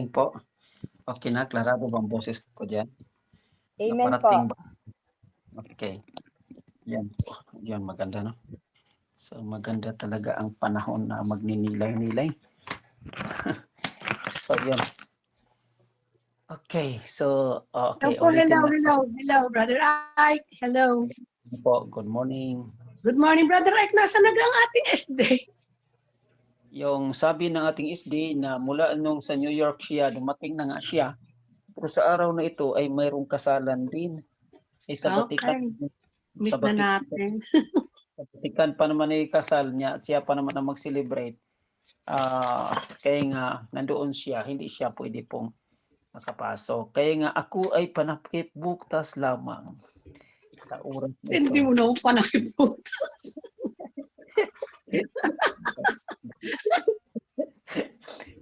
po. Okay na, klarado bang boses ko diyan? Amen po. Naparating ba? Okay. Yan. Yan, maganda, no? So, maganda talaga ang panahon na magninilay-nilay. So, yun. Okay. So, okay. Hello, Brother Ike. Hello. Po, good morning. Good morning, Brother Ike. Nasa na ang ating SD? Yung sabi ng ating SD na mula nung sa New York siya, dumating na nga siya. Pero sa araw na ito ay mayroong kasalan din. Sa Vatican. Okay. Miss na natin. Sa Vatican pa naman ay kasal niya. Siya pa naman ang mag-celebrate. Kaya nga nandoon siya. Hindi siya pwede pong makapasok. Kaya nga ako ay panakipbutas lamang sa oras na ito. Hindi mo na ako panakipbutas.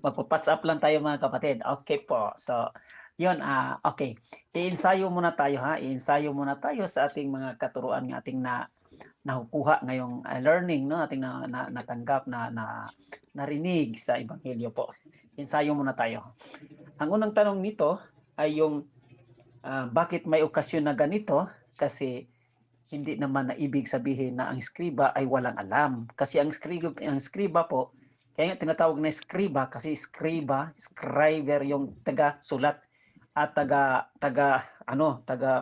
Magpa-patch up lang tayo mga kapatid. Okay po. So, yun. Okay. I-ensayo muna tayo ha. I-ensayo muna tayo sa ating mga katuruan ng ating nakukuha ngayong learning, no? Ating natanggap, narinig sa Ebanghelyo po. Ensayo muna tayo. Ang unang tanong nito ay yung bakit may okasyon na ganito? Kasi hindi naman na ibig sabihin na ang skriba ay walang alam. Kasi ang skriba po, kaya nga tinatawag na skriba kasi scriber yung taga-sulat at taga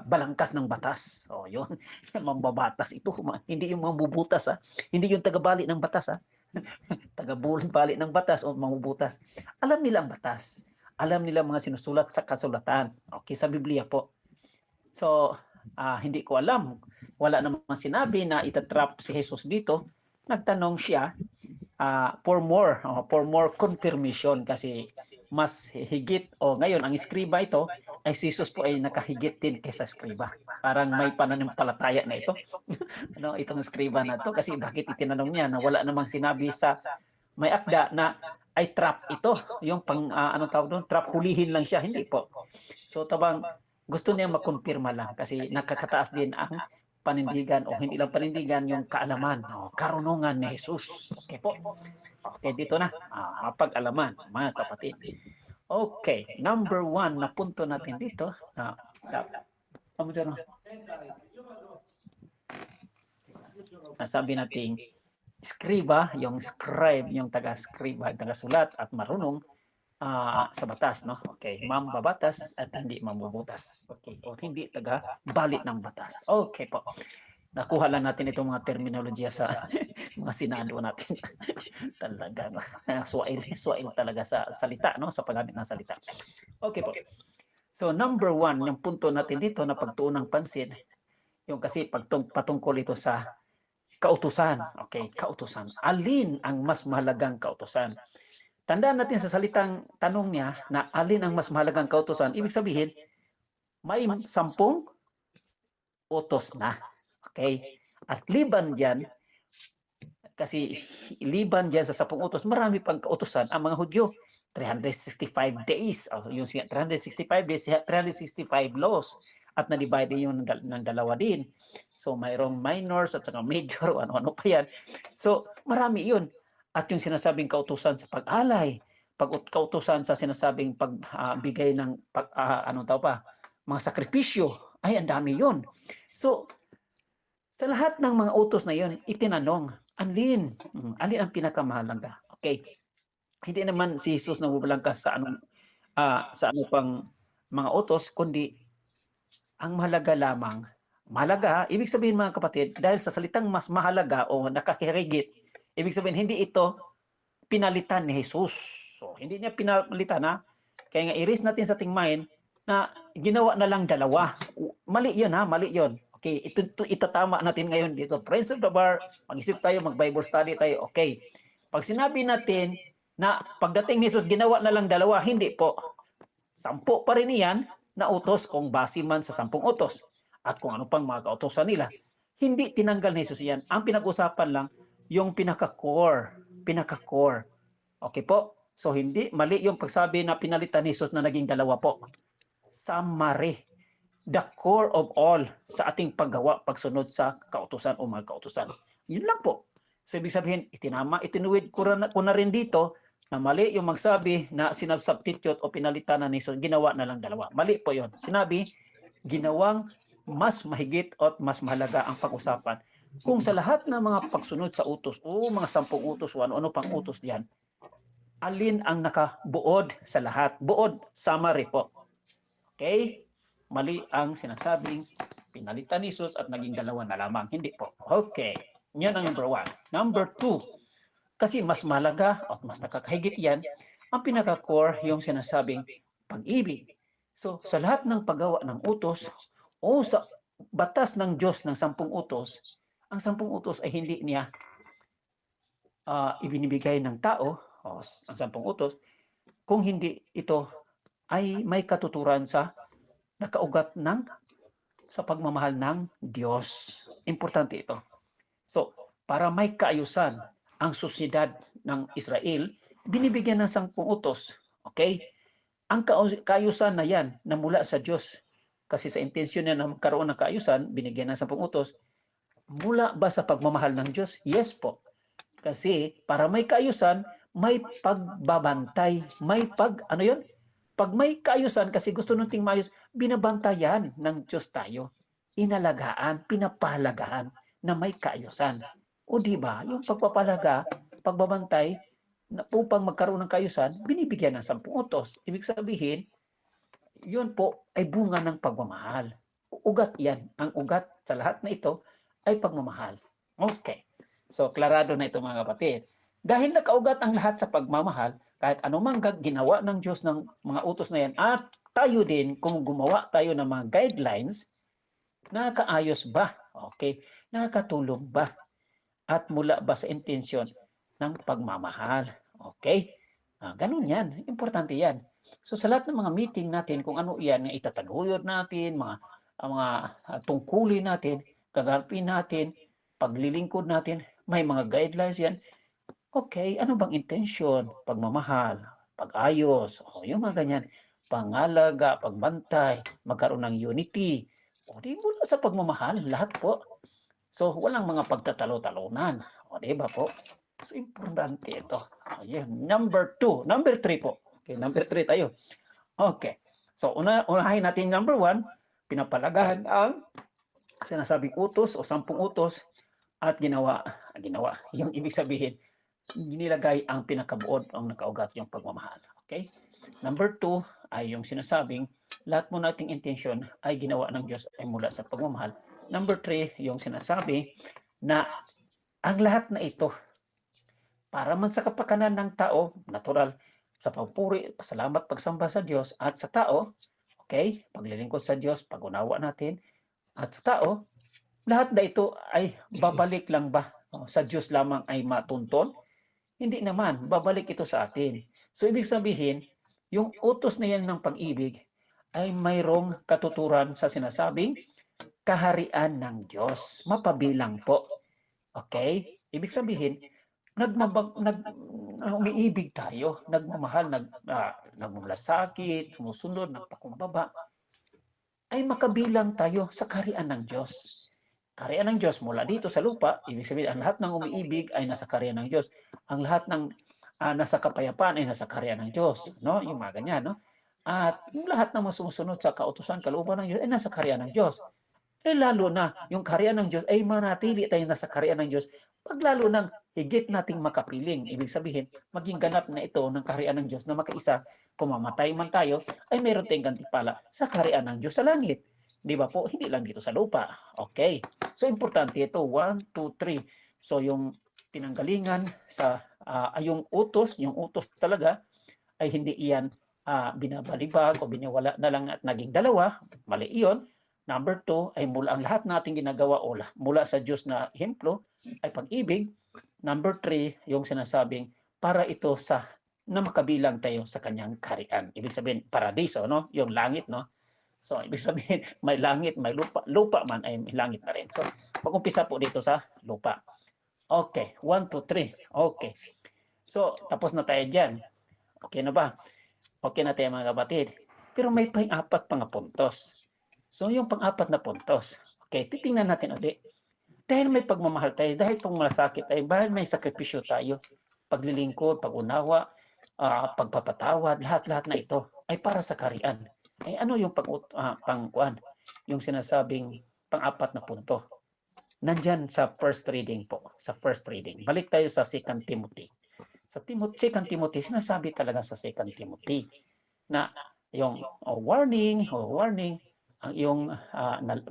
balangkas ng batas. So, yun, mambabatas ito. Hindi yung mambubutas, ha? Hindi yung taga-bali ng batas, ha? Taga-bali ng batas o mambubutas. Alam nila ang batas. Alam nila mga sinusulat sa kasulatan. Okay, sa Biblia po. So, hindi ko alam. Wala namang sinabi na itatrap si Jesus dito. Nagtanong siya for more confirmation kasi mas higit ngayon ang skriba ito ay si Jesus po ay nakahigit din kaysa skriba. Parang may pananampalataya na ito. Itong skriba na to kasi bakit itinanong niya na wala namang sinabi sa may akda na ay trap ito, yung anong tawag doon, trap, hulihin lang siya, hindi po. So tabang gusto niya makumpirma lang kasi nakakataas din ang panindigan o hindi lang panindigan, yung kaalaman, karunungan ni Jesus. Okay po. Okay, dito na. Mapag-alaman, mga kapatid. Okay, number 1 na punto natin dito. Nasabi natin, skriba, yung scribe, yung taga-skriba, taga-sulat at marunong sa batas, no? Okay, mambabatas at hindi mambubutas. Okay, o hindi taga-balik ng batas. Okay po. Nakuha lang natin itong mga terminolohiya sa mga sinado natin. Talaga, swail talaga sa salita, no? Sa paggamit ng salita. Okay po. So, number 1, yung punto natin dito na pagtuon ng pansin, yung kasi patungkol ito sa kautusan. Okay, kautusan. Alin ang mas mahalagang kautusan? Tandaan natin sa salitang tanong niya na alin ang mas mahalagang kautusan, ibig sabihin, may 10 utos na. Okay? At liban dyan, kasi liban dyan sa 10 utos, marami pang kautusan ang mga Hudyo. 365 days. Yung 365 days, 365 laws. At na-divide yung ng dalawa din. So, mayroong minors at saka major, ano-ano pa yan. So, marami yun. At yung sinasabing kautusan sa pag-alay, kautusan sa sinasabing pagbigay ng mga sakripisyo, ay ang dami yun. So, sa lahat ng mga utos na yun, itinanong, alin ang pinakamahalaga? Okay. Hindi naman si Jesus nabubalangka sa ano pang mga utos, kundi ang mahalaga lamang. Mahalaga, ibig sabihin mga kapatid, dahil sa salitang mas mahalaga o nakakahigit, ibig sabihin hindi ito pinalitan ni Jesus. So, hindi niya pinalitan, ha? Kaya nga i-raise natin sa ating mind na ginawa na lang dalawa. Mali yun, ha? Mali yun. Okay, ito itatama natin ngayon dito. Friends of the Bar, mag-isip tayo, mag-Bible study tayo. Okay. Pag sinabi natin na pagdating ni Jesus ginawa na lang dalawa, hindi po. 10 pa rin yan na utos kung base man sa 10 utos at kung ano pang mga kautosan nila. Hindi tinanggal ni Jesus yan. Ang pinag-usapan lang yung pinaka-core. Okay po? So hindi mali yung pagsabi na pinalitan ni Jesus na naging dalawa po. Summary. The core of all sa ating paggawa, pagsunod sa kautusan o mga kautusan. Yun lang po. So ibig sabihin, itinuwid ko na rin dito Na mali yung magsabi na sinab-substitute o pinalitan na ni Jesus, ginawa na lang dalawa. Mali po yon. Sinabi, ginawang mas mahigit at mas mahalaga ang pag-usapan. Kung sa lahat ng mga pagsunod sa utos, o mga 10 utos o ano-ano pang utos diyan, alin ang nakabuod sa lahat? Buod, summary po. Okay? Mali ang sinasabing pinalitan ni Jesus at naging dalawa na lamang. Hindi po. Okay. Yan ang number 1. Number 2, kasi mas mahalaga at mas nakakahigit yan, ang pinaka-core yung sinasabing pag-ibig. So, sa lahat ng paggawa ng utos o sa batas ng Diyos ng 10 utos, ang 10 utos ay hindi niya ibinibigay ng tao, ang 10 utos, kung hindi ito ay may katuturan sa nakaugat ng sa pagmamahal ng Diyos. Importante ito. So, para may kaayusan ang susidad ng Israel, binibigyan ng 10 utos. Okay? Ang kaayusan na yan na mula sa Diyos. Kasi sa intensyon niya na magkaroon ng kaayusan, binigyan ng 10 utos. Mula ba sa pagmamahal ng Diyos? Yes po. Kasi para may kaayusan, may pagbabantay. May ano yun? Pag may kaayusan, kasi gusto nating maayos, binabantayan ng Diyos tayo. Inalagaan, pinapahalagaan na may kaayusan. O di ba, yung pagpapalaga, pagbabantay, na upang magkaroon ng kaayusan, binibigyan ng 10 utos. Ibig sabihin, yun po ay bunga ng pagmamahal. Ugat yan. Ang ugat sa lahat na ito ay pagmamahal. Okay. So, klarado na ito mga kapatid. Dahil nakaugat ang lahat sa pagmamahal, kahit anumang ginawa ng Diyos ng mga utos na yan, at tayo din, kung gumawa tayo ng mga guidelines, nakakaayos ba? Okay. Nakakatulong ba? At mula ba sa intensyon ng pagmamahal? Okay? Ganun yan. Importante yan. So sa lahat ng mga meeting natin, kung ano yan, itataguyod natin, mga tungkulin natin, gagalpin natin, paglilingkod natin, may mga guidelines yan. Okay, ano bang intensyon? Pagmamahal, pag-ayos, yung mga ganyan. Pangalaga, pagbantay, magkaroon ng unity. O di mula sa pagmamahal, lahat po. So walang mga pagtatalo-talunan. O di ba po? So importante ito. Ayan. Number 2. Number 3 po. Okay, number 3 tayo. Okay. So unahin natin number 1, pinapalagahan ang sinasabing utos o 10 utos at ginawa. Yung ibig sabihin, nilagay ang pinakabuod ang nakaugat yung pagmamahal. Okay? Number 2 ay yung sinasabing lahat mo nating intensyon ay ginawa ng Diyos ay mula sa pagmamahal. Number 3, yung sinasabi na ang lahat na ito para man sa kapakanan ng tao, natural, sa pagpuri, pasalamat, pagsamba sa Diyos at sa tao, okay, paglilingkod sa Diyos, pag-unawa natin, at sa tao, lahat na ito ay babalik lang ba sa Diyos lamang ay matunton? Hindi naman, babalik ito sa atin. So ibig sabihin, yung utos na yan ng pag-ibig ay mayroong katuturan sa sinasabing kaharian ng Diyos. Mapabilang po. Okay? Ibig sabihin, umiibig tayo, nagmamahal, nagmamalasakit, sumusunod, nagpakumbaba, ay makabilang tayo sa kaharian ng Diyos. Kaharian ng Diyos mula dito sa lupa, ibig sabihin, ang lahat ng umiibig ay nasa kaharian ng Diyos. Ang lahat ng nasa kapayapaan ay nasa kaharian ng Diyos. No? Yung mga ganyan. No? At yung lahat ng sumusunod sa kautusan, kalooban ng Diyos ay nasa kaharian ng Diyos. Lalo na yung kaharian ng Diyos ay manatili tayo nasa kaharian ng Diyos pag lalo nang higit nating makapiling. Ibig sabihin, maging ganap na ito ng kaharian ng Diyos na makaisa, kung mamatay man tayo, ay mayroon tayong gantimpala sa kaharian ng Diyos sa langit. Di ba po? Hindi lang dito sa lupa. Okay. So, importante ito. 1, 2, 3. So, yung pinanggalingan sa yung utos talaga ay hindi iyan binabalibag o biniwala na lang at naging dalawa. Mali iyon. Number 2 ay mula ang lahat nating ginagawa o mula sa Diyos na hemplo ay pag-ibig. Number 3, yung sinasabing para ito sa na makabilang tayo sa kanyang kaharian. Ibig sabihin, paradiso, no? Yung langit, no? So, ibig sabihin, may langit, may lupa. Lupa man ay may langit na rin. So, pag-umpisa po dito sa lupa. Okay, 1, 2, 3. Okay. So, tapos na tayo dyan. Okay na ba? Okay na tayo mga kapatid. Pero may pang-apat pang puntos. So, yung pang-apat na puntos, okay, titingnan natin ulit. Dahil may pagmamahal tayo, dahil pang malasakit tayo, dahil may sakripisyo tayo, paglilingkod, pag-unawa, pagpapatawad, lahat-lahat na ito ay para sa kaharian. Ay ano yung pangkuan, yung sinasabing pang-apat na punto? Nandiyan sa first reading po, sa first reading. Balik tayo sa 2 Timothy. Sa 2 Timothy, sinasabi talaga sa 2 Timothy na yung warning, ang iyong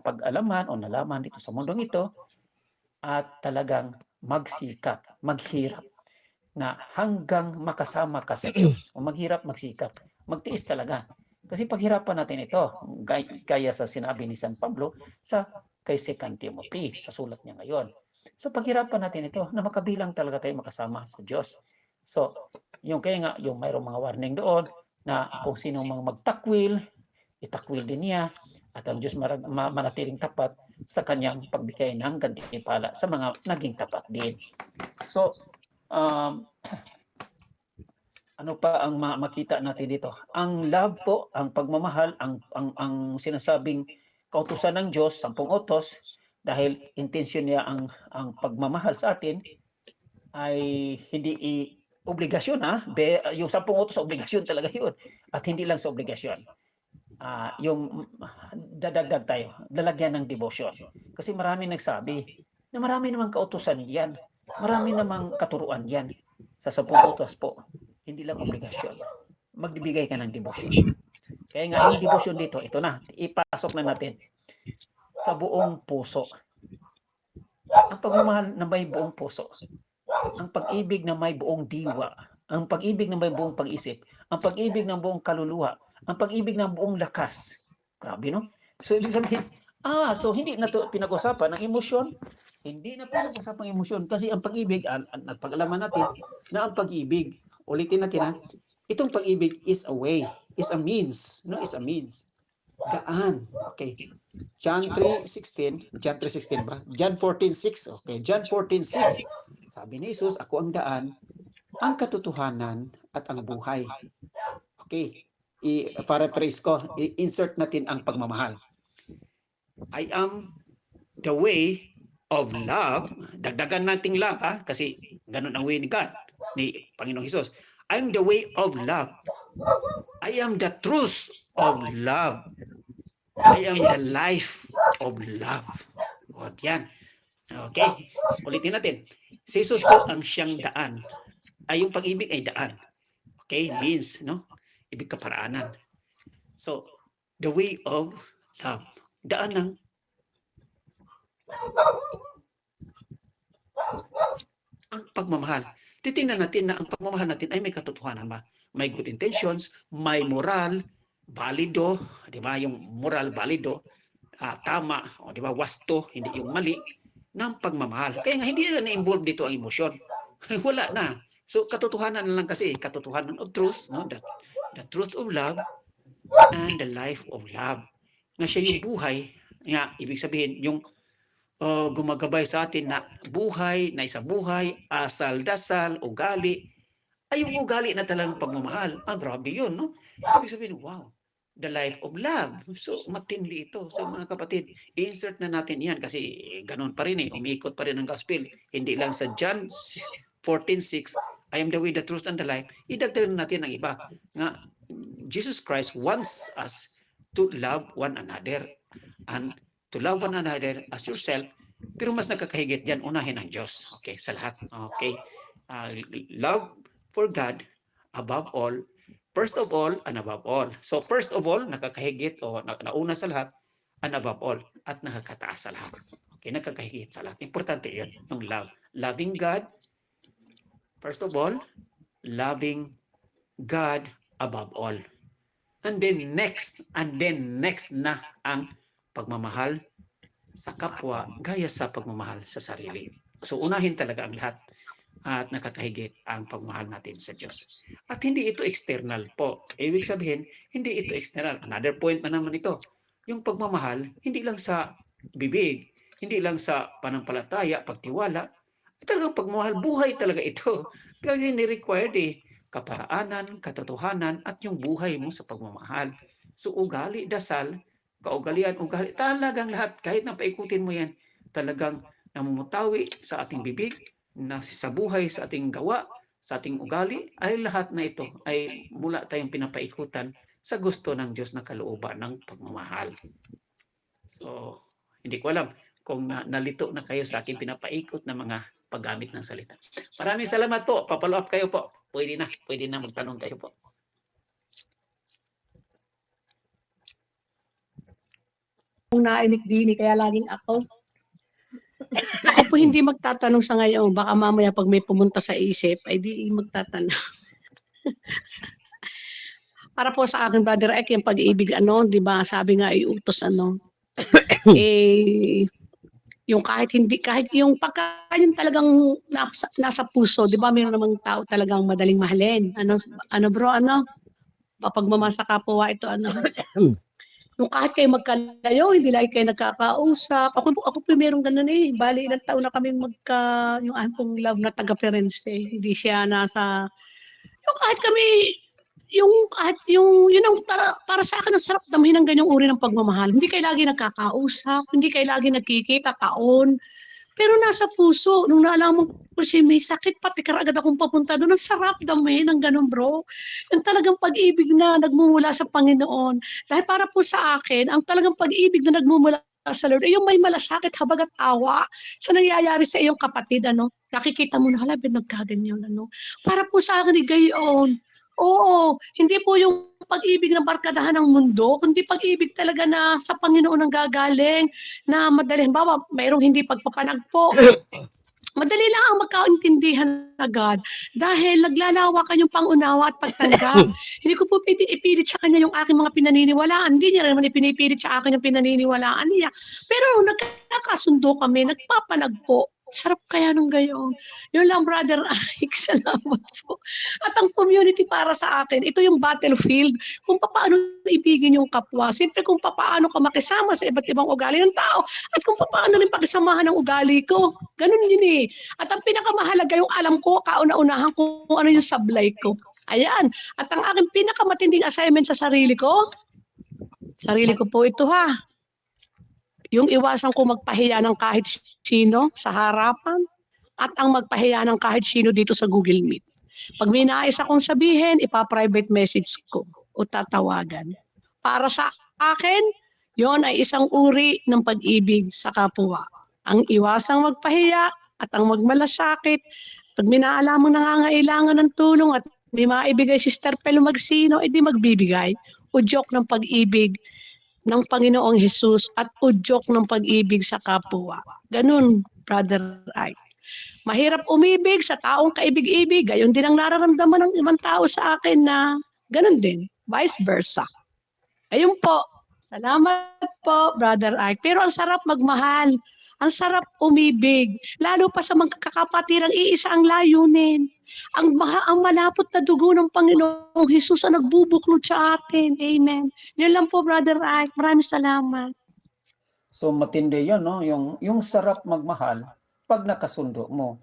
pag-alaman o nalaman dito sa mundong ito at talagang magsikap, maghirap na hanggang makasama ka sa Diyos. O maghirap, magsikap, magtiis talaga. Kasi paghirapan natin ito, gaya sa sinabi ni San Pablo sa kay 2 Timothy, sa sulat niya ngayon. So paghirapan natin ito na makabilang talaga tayo makasama sa Diyos. So, yung kaya nga, yung mayroong mga warning doon na kung sino mga magtakwil, itakwil din niya at ang Diyos manatiling tapat sa kanyang pagbigay ng gantimpala sa mga naging tapat din. So, ano pa ang makita natin dito? Ang love po, ang pagmamahal, ang sinasabing kautusan ng Diyos, 10 utos, dahil intensyon niya ang pagmamahal sa atin ay hindi obligasyon yung 10 utos obligasyon talaga yun at hindi lang sa obligasyon. Yung dadagdag tayo, lalagyan ng devotion. Kasi marami nagsabi na marami namang kautusan yan, marami namang katuruan yan sa 10 utos po. Hindi lang obligasyon. Magbibigay ka ng devotion. Kaya nga yung devotion dito, ito na, ipasok na natin sa buong puso. Ang pagmamahal na may buong puso, ang pag-ibig na may buong diwa, ang pag-ibig na may buong pag-isip, ang pag-ibig ng buong kaluluwa, ang pag-ibig ng buong lakas. Grabe, no? So, ibig sabihin, so hindi na to pinag-usapan ng emosyon. Hindi na pinag-usapan ng emosyon kasi ang pag-ibig, at pag-alaman natin na ang pag-ibig, ulitin natin itong pag-ibig is a way, is a means, no? Is a means. Daan. Okay. John 3:16 ba? John 14:6. Okay, John 14:6. Sabi ni Jesus, ako ang daan, ang katotohanan at ang buhay. Okay. I-paraphrase ko, i-insert natin ang pagmamahal. I am the way of love. Dagdagan nating love kasi ganun ang way ni God, ni Panginoong Jesus. I am the way of love. I am the truth of love. I am the life of love. O, yan. Okay? Ulitin natin. Si Jesus po ang siyang daan. Ay, yung pag-ibig ay daan. Okay? Means, no? Ibig kaparaanan. So, the way of love. Daan ng ang pagmamahal. Titingnan natin na ang pagmamahal natin ay may katotohanan ba? May good intentions, may moral, valido, di ba? Yung moral valido, tama, o di ba? Wasto, hindi yung mali, ng pagmamahal. Kaya nga hindi na na-involve dito ang emosyon. Wala na. So katotohanan na lang kasi, katotohanan of truth, no? The truth of love and the life of love. Nga siya yung buhay, nga ibig sabihin yung gumagabay sa atin na buhay, na isa buhay, asal-dasal, ugali, ay yung ugali na talagang pagmamahal. Grabe yun, no? So, ibig sabihin, wow, the life of love. So, matindi ito. So, mga kapatid, insert na natin yan kasi ganun pa rin umiikot pa rin ang gospel. Hindi lang sa John 14:6, I am the way, the truth, and the life. Idagdag natin ang iba. Nga, Jesus Christ wants us to love one another and to love one another as yourself, pero mas nakakahigit dyan, unahin ang Diyos. Okay, sa lahat. Okay. Love for God above all, first of all, and above all. So, first of all, nakakahigit o nauna sa lahat, and above all, at nakakataas sa lahat. Okay, nakakahigit sa lahat. Importante yun, yung love. Loving God, first of all, loving God above all. And then next na ang pagmamahal sa kapwa gaya sa pagmamahal sa sarili. So unahin talaga ang lahat at nakakahigit ang pagmamahal natin sa Diyos. At hindi ito external po. Ibig sabihin, hindi ito external. Another point na naman ito. Yung pagmamahal, hindi lang sa bibig, hindi lang sa panampalataya, pagtiwala. Talagang pagmamahal, buhay talaga ito. Talagang ni-required kaparaanan, katotohanan, at yung buhay mo sa pagmamahal. So ugali, dasal, kaugalian, ugali, talagang lahat, kahit na paikutin mo yan, talagang namumutawi sa ating bibig, na sa buhay, sa ating gawa, sa ating ugali, ay lahat na ito ay mula tayong pinapaikutan sa gusto ng Diyos na kalooban ng pagmamahal. So, hindi ko alam kung nalito na kayo sa aking pinapaikot na mga paggamit ng salita. Maraming salamat po. Papalo up kayo po. Pwede na magtanong kayo po. Kung nainik din, kaya laging ako. Ako po hindi magtatanong sa ngayon. Baka mamaya pag may pumunta sa isip, ay di magtatanong. Para po sa akin, Brother Ek, yung pag-ibig, di ba, sabi nga, iutos, yung kahit yung pagka yung talagang nasa puso, di ba, mayroon namang tao talagang madaling mahalin. Bro, mapagmamasa kapwa ito, yung kahit kayo magkalayo, hindi lagi kayo nagkakausap. Ako po meron ganun eh. Bali, ilang taon na kami yung aking love na taga-Firenze. Hindi siya nasa, yung kahit kami, yun ang para sa akin, ang sarap damahin ng ganyang uri ng pagmamahal. Hindi kayo lagi nagkakausap, hindi kayo lagi nagkikita taon. Pero nasa puso, nung naalaman ko siya may sakit, pati karagad akong papunta doon. Ang sarap damahin ng ganun, bro. Yung talagang pag-ibig na nagmumula sa Panginoon. Dahil para po sa akin, ang talagang pag-ibig na nagmumula sa Lord, ay yung may malasakit, habag at awa sa nangyayari sa iyong kapatid, nakikita mo na, hala, nagkaganyan, Para po sa akin, gayon. Oo, hindi po yung pag-ibig ng barkadahan ng mundo, kundi pag-ibig talaga na sa Panginoon ang gagaling, na madali, halimbawa, mayroong hindi pagpapanagpo, madali lang ang magkaintindihan agad dahil naglalawakan yung pangunawa at pagtanggap. Hindi ko po pwede ipilit sa kanya yung aking mga pinaniniwalaan. Hindi niya naman ipinipilit sa akin yung pinaniniwalaan niya. Pero nagkakasundo kami, nagpapanagpo. Sarap kaya nung gayon. Yun lang, Brother Ike. Salamat po. At ang community para sa akin, ito yung battlefield kung paano ibigin yung kapwa. Siyempre kung paano ka makisama sa iba't ibang ugali ng tao at kung paano rin pagsamahan ng ugali ko. Ganun yun eh. At ang pinakamahalaga yung alam ko, kauna-unahan kung ano yung sablay ko. Ayan. At ang aking pinakamatinding assignment sa sarili ko po ito yung iwasan ko magpahiya ng kahit sino sa harapan at ang magpahiya ng kahit sino dito sa Google Meet. Pag may nais akong sabihin, ipa-private message ko o tatawagan. Para sa akin, yon ay isang uri ng pag-ibig sa kapwa. Ang iwasang magpahiya at ang magmalasakit. Pag may naalamang nangangailangan ng tulong at may maibigay si Sister Pel Magsino, edi magbibigay. Udyok ng pag-ibig ng Panginoong Hesus at udyok ng pag-ibig sa kapwa. Ganun, Brother Ike. Mahirap umibig sa taong kaibig-ibig. Gayon din ang nararamdaman ng ibang tao sa akin na ganun din. Vice versa. Ayun po. Salamat po, Brother Ike. Pero ang sarap magmahal. Ang sarap umibig. Lalo pa sa mga kakapatirang iisa ang layunin. Ang malapot na dugo ng Panginoong Hesus ang nagbubuklod sa atin. Amen. Yun lang po, Brother Ike. Maraming salamat. So matindi yun, no? Yung sarap magmahal, pag nakasundo mo,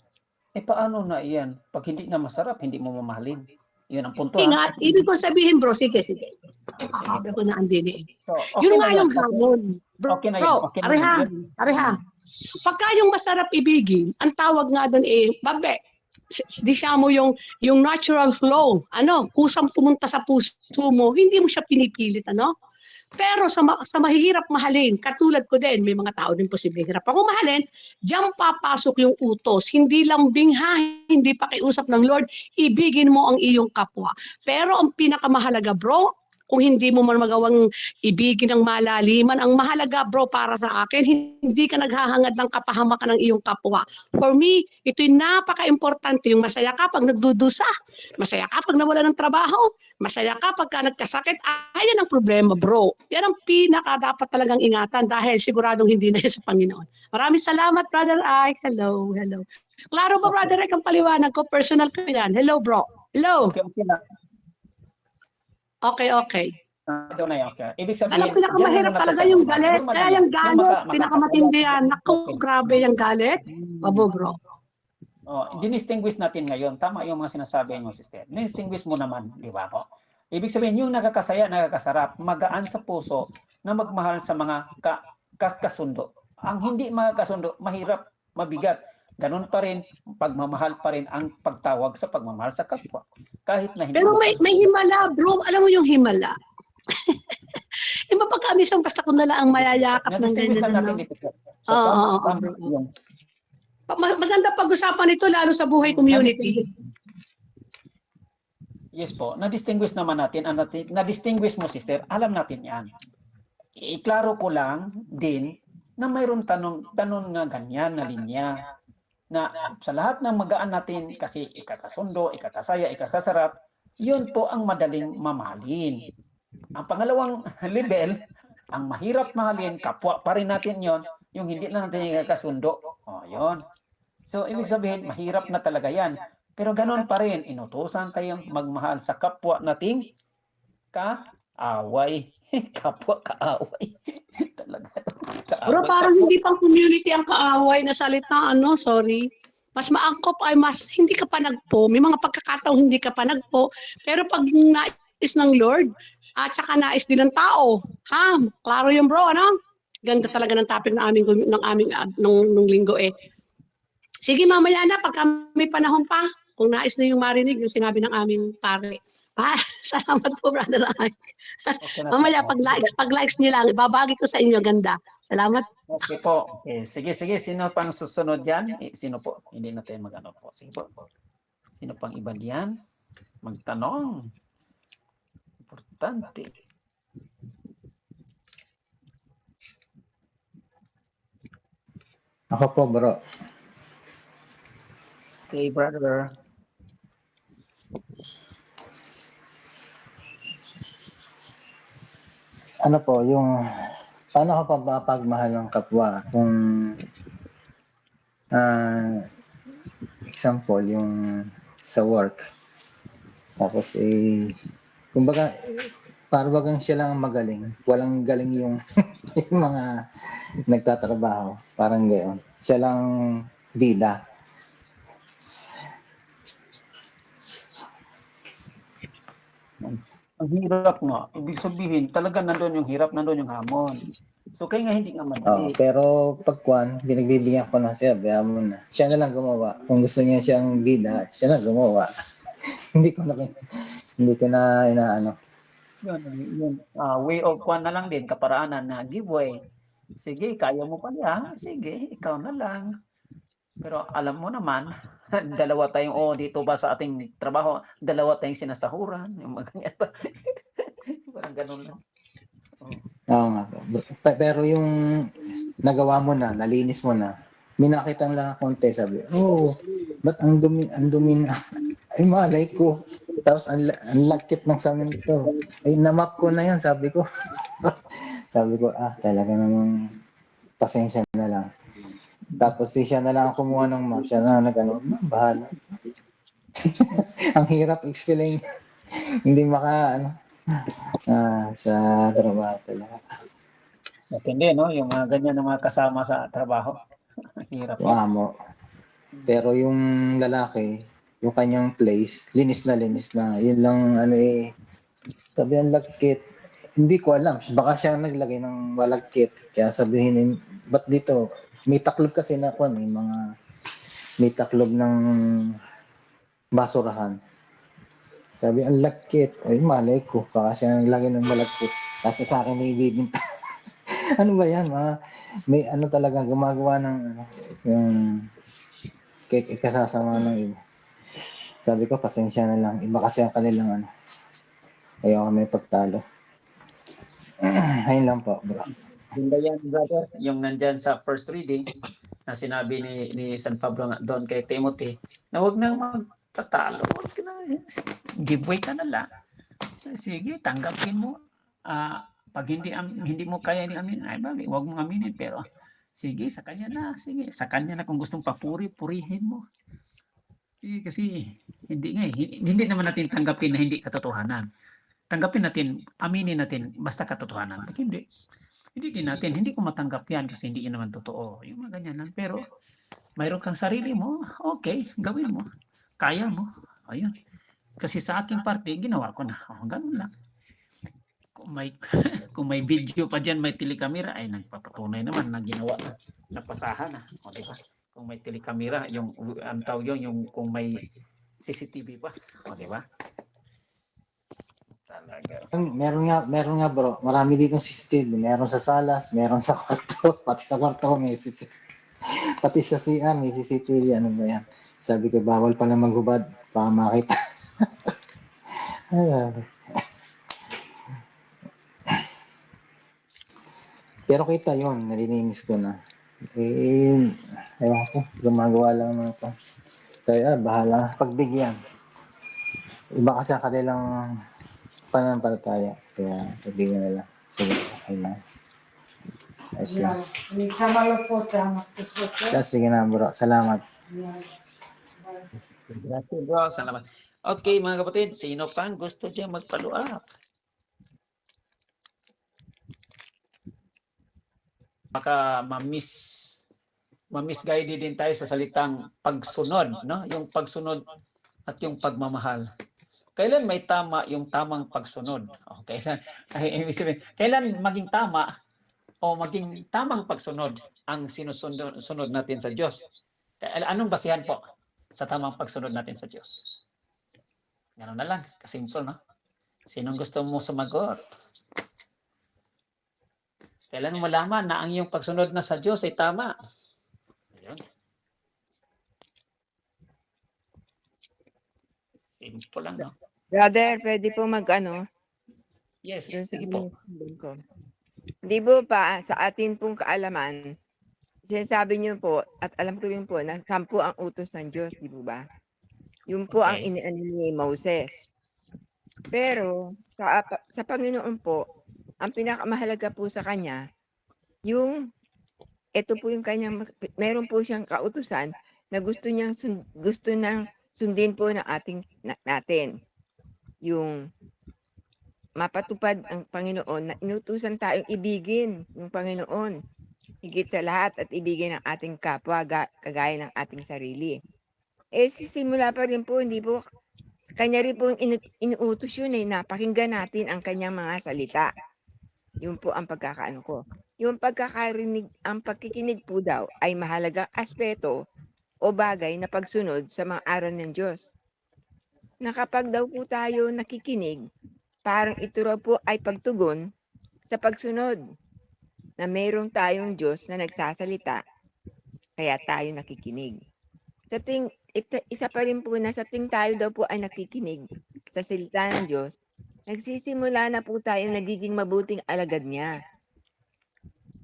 paano na iyan? Pag hindi na masarap, hindi mo mamahalin. Yun ang punto. Ingat, ibig ko sabihin, bro, sige. Sabi ko na andin eh. So, Yun nga yung hamon. Bro, Okay na yun. Okay na yun. areha. Pagka yung masarap ibigin, ang tawag nga doon babe, di siya mo yung natural flow. Kusang pumunta sa puso mo, hindi mo siya pinipilit, Pero sa mahihirap mahalin, katulad ko din, may mga tao din posible hirap ako mahalin, diyan papasok yung utos. Hindi lambing hindi pakiusap ng Lord, ibigin mo ang iyong kapwa. Pero ang pinakamahalaga, bro, kung hindi mo man magawang ibigin ng malaliman, ang mahalaga, bro, para sa akin, hindi ka naghahangad ng kapahamakan ng iyong kapwa. For me, ito'y napaka-importante. Yung masaya ka pag nagdudusa, masaya ka pag nawala ng trabaho, masaya ka pagka nagkasakit. Ayan ang problema, bro. Yan ang pinaka dapat talagang ingatan dahil siguradong hindi na yan sa Panginoon. Maraming salamat, Brother Ike. Hello. Klaro ba, Brother Ike, ang paliwanag ko? Personal ko yan. Hello, bro. Hello. Okay na. Okay. Ito na yun. Okay. Ibig sabihin, Alam, pinakamahirap talaga yung galit. Kaya yung galit, pinakamatindi yan. Naku, grabe yung galit. Babo, bro. Dinistinguish natin ngayon. Tama yung mga sinasabi mo, sister. Dinistinguish mo naman, di ba po? Ibig sabihin, yung nakakasaya, nakakasarap, magaan sa puso na magmahal sa mga kakasundo. Ang hindi makakasundo, mahirap, mabigat. Ganun pa rin, pagmamahal pa rin ang pagtawag sa pagmamahal sa kapwa. Kahit na hindi Pero mo may himala, bro. Alam mo yung himala? Yung mapagkamisang basta ko na lang ang sige, sige. mayayakap ng Na-distinguish ganyan, lang natin ano? dito po. So, Oo, tama, oo, tama oo. yung Maganda pag-usapan ito lalo sa buhay community. na-distinguish. Yes po, na-distinguish naman natin, na-distinguish mo sister, alam natin yan. Iklaro ko lang din na mayroon tanong nga ganyan na linya na sa lahat ng magaan natin kasi ikakasundo, ikakasaya, ikakasarap, yun po ang madaling mamahalin. Ang pangalawang level, ang mahirap mahalin, kapwa pa rin natin yon, yung hindi na natin ikakasundo. O, yun. So, ibig sabihin, mahirap na talaga yan. Pero ganon pa rin, inutusan tayong magmahal sa kapwa nating kaaway. Kapwa kaaway. Talaga. Pero Kaaway, parang kapwa. hindi pang community ang kaaway na salita, ano, sorry. Mas maangkop ay mas hindi ka pa nagpo. May mga pagkakataong hindi ka pa nagpo. Pero pag nais ng Lord, at saka nais din ng tao. Ha? Klaro yung bro, ano? Ganda talaga ng topic nung linggo eh. Sige, mamaya na, pagka may panahon pa, kung nais na yung marinig, yung sinabi ng aming pare. Salamat po, Brother Ike. Okay na po. Mamaya, pag likes niyo lang, ibabagi ko sa inyo, ganda. Salamat. Okay po. Okay. Sige, sige. Sino pang susunod dyan? Sino po? Hindi na tayo mag-ano po. Sige po. Sino pang iba diyan? Magtanong. Importante. Ako po, bro. Okay, brother. Ano po, yung paano ako pagmahal ng kapwa? Kung example, yung sa work. Tapos kumbaga, para bagang siya lang ang magaling. Walang galing yung, yung mga nagtatrabaho. Parang gayon. Siya lang bida. Ang hirap nga. Ibig sabihin, talaga nandun yung hirap, nandun yung hamon. So, kaya nga hindi nga madali. Pero pag binagbibigyan ko na siya, bayaan mo na. Siya na lang gumawa. Kung gusto niya siyang bida, siya na gumawa. hindi ko na inaano. Yun, way of one na lang din, kaparaanan na giveaway. Sige, kaya mo pa niya. Sige, ikaw na lang. Pero alam mo naman, dalawa tayong dito ba sa ating trabaho, dalawa tayong sinasahuran, yung mga ganyan ba? Parang ganun lang. Oo nga po. Pero yung nagawa mo na, nalinis mo na, may nakitang lang konti, sabi, ba't ang dumi na? Ay, malay ko. Tapos, ang lagkit ng samento. Ay, namap ko na yan, sabi ko. Sabi ko, talaga namang pasensya na lang. Tapos, siya na lang kumuha ng map. Siya na nag-ano, bahala. Ang hirap explain. Hindi sa trabaho talaga. Matindi, no? Yung mga ganyan na mga kasama sa trabaho. Hirap Yung yun. amo. Pero yung lalaki, yung kanyang place, linis na. Yun lang, sabi ang lagkit. Hindi ko alam. Baka siya naglagay ng malagkit. Kaya sabihin, ba't dito? May taklob kasi na ako, may taklob ng basurahan. Sabi, ang lagkit. Ay, malay ko. Baka siya naglagay ng malagkit. Kasi sa akin may ibibinta. Ano ba yan, may talaga gumagawa ng yung ikasasama ng iba. Sabi ko, pasensya na lang. Iba kasi ang kanilang ayaw kami pagtalo. Ayun lang po, bro. Ganda yan, brother. Yung nandyan sa first reading, na sinabi ni San Pablo nga doon kay Timothy, na huwag nang magtatalo. Giveaway ka na lang. Sige, tanggapin mo. Pag hindi mo kaya ni amin, ay ba, huwag mong aminin, pero sige, sa kanya na. Sige, sa kanya na kung gustong purihin mo. Sige, kasi hindi naman natin tanggapin na hindi katotohanan. Tanggapin natin, aminin natin, basta katotohanan. Pag hindi din natin, hindi ko matanggap yan kasi hindi yan naman totoo. Yung mga ganyan lang. Pero, mayroon kang sarili mo, okay, gawin mo. Kaya mo. Ayun. Kasi sa aking parte, ginawa ko na. Ganun lang. Kung may video pa dyan, may telekamera, ay nagpapatunay naman na ginawa na. Napasahan na. O, diba? Kung Kung may telekamera, yung ang tawag yun, yung kung may CCTV pa. O, di ba? Talaga. Meron nga bro, marami ditong CCTV. Meron sa sala, meron sa kwarto, pati sa kwarto may CCTV. Pati sa CR may CCTV, ano ba yan? Sabi ko, bawal pala maghubad, baka makita. Ay, grabe. Pero kita yon, nalilinis ko na. Eh, ewan ko, gumagawa lang naman ito. Sabi, bahala, pagbigyan. Iba kasi ang kanilang pananampalataya. Kaya, pagbigyan nila. Sige, okay na. Ayos lang. Sige na bro, salamat. Gracias, bro. Salamat. Okay, mga kapatid, sino pang gusto dyan mag-follow up? Baka ma-misguided din tayo sa salitang pagsunod, no? Yung pagsunod at yung pagmamahal. Kailan may tama yung tamang pagsunod? O, kailan maging tama o maging tamang pagsunod ang sinusunod natin sa Diyos? Anong basihan po sa tamang pagsunod natin sa Diyos? Ganun na lang, kasimple, no? Sinong gusto mo sumagot? Kailan mo malaman na ang iyong pagsunod na sa Diyos ay tama? Ayun. Simple lang, no? Brother, pwede po mag-ano? Yes, Dun sa sige po. ko. Di po pa, sa atin pong kaalaman, sinasabi niyo po, at alam ko rin po, na 10 ang utos ng Diyos, di po ba? Yun po ang Okay. iniano ni Moses. Pero, sa Panginoon po, ang pinakamahalaga po sa kanya, ito po yung kanyang, meron po siyang kautusan na gusto nang sundin po ng natin. Yung mapatupad ang Panginoon na inutusan tayong ibigin yung Panginoon higit sa lahat at ibigin ang ating kapwa kagaya ng ating sarili. Sisimula pa rin po, hindi po, kanya rin po inuutos yun na pakinggan natin ang kanyang mga salita. Yun po ang pagkakaano ko. Yung ang pagkikinig po daw ay mahalagang aspeto o bagay na pagsunod sa mga aral ng Diyos. Na kapag daw po tayo nakikinig, parang ito raw po ay pagtugon sa pagsunod na mayroong tayong Diyos na nagsasalita, kaya tayo nakikinig. Isa pa rin po na sa tuwing tayo daw po ay nakikinig sa salita ng Diyos, nagsisimula na po tayo nagiging mabuting alagad niya.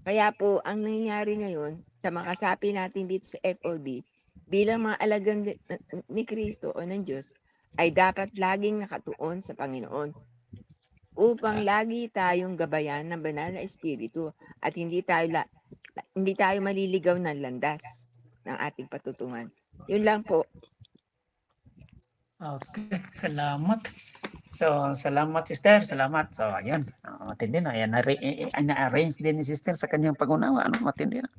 Kaya po, ang nangyayari ngayon sa makasapi natin dito sa FOB, bilang mga alagad ni Kristo o ng Diyos, ay dapat laging nakatuon sa Panginoon upang lagi tayong gabayan ng banal na espiritu at hindi tayo maliligaw ng landas ng ating patutungan. Yun lang po. Okay, salamat. So, salamat sister, salamat. So, ayun, matindi na. Ayan, na-arrange din ni sister sa kanyang pag-unawa. Ano, matindi na.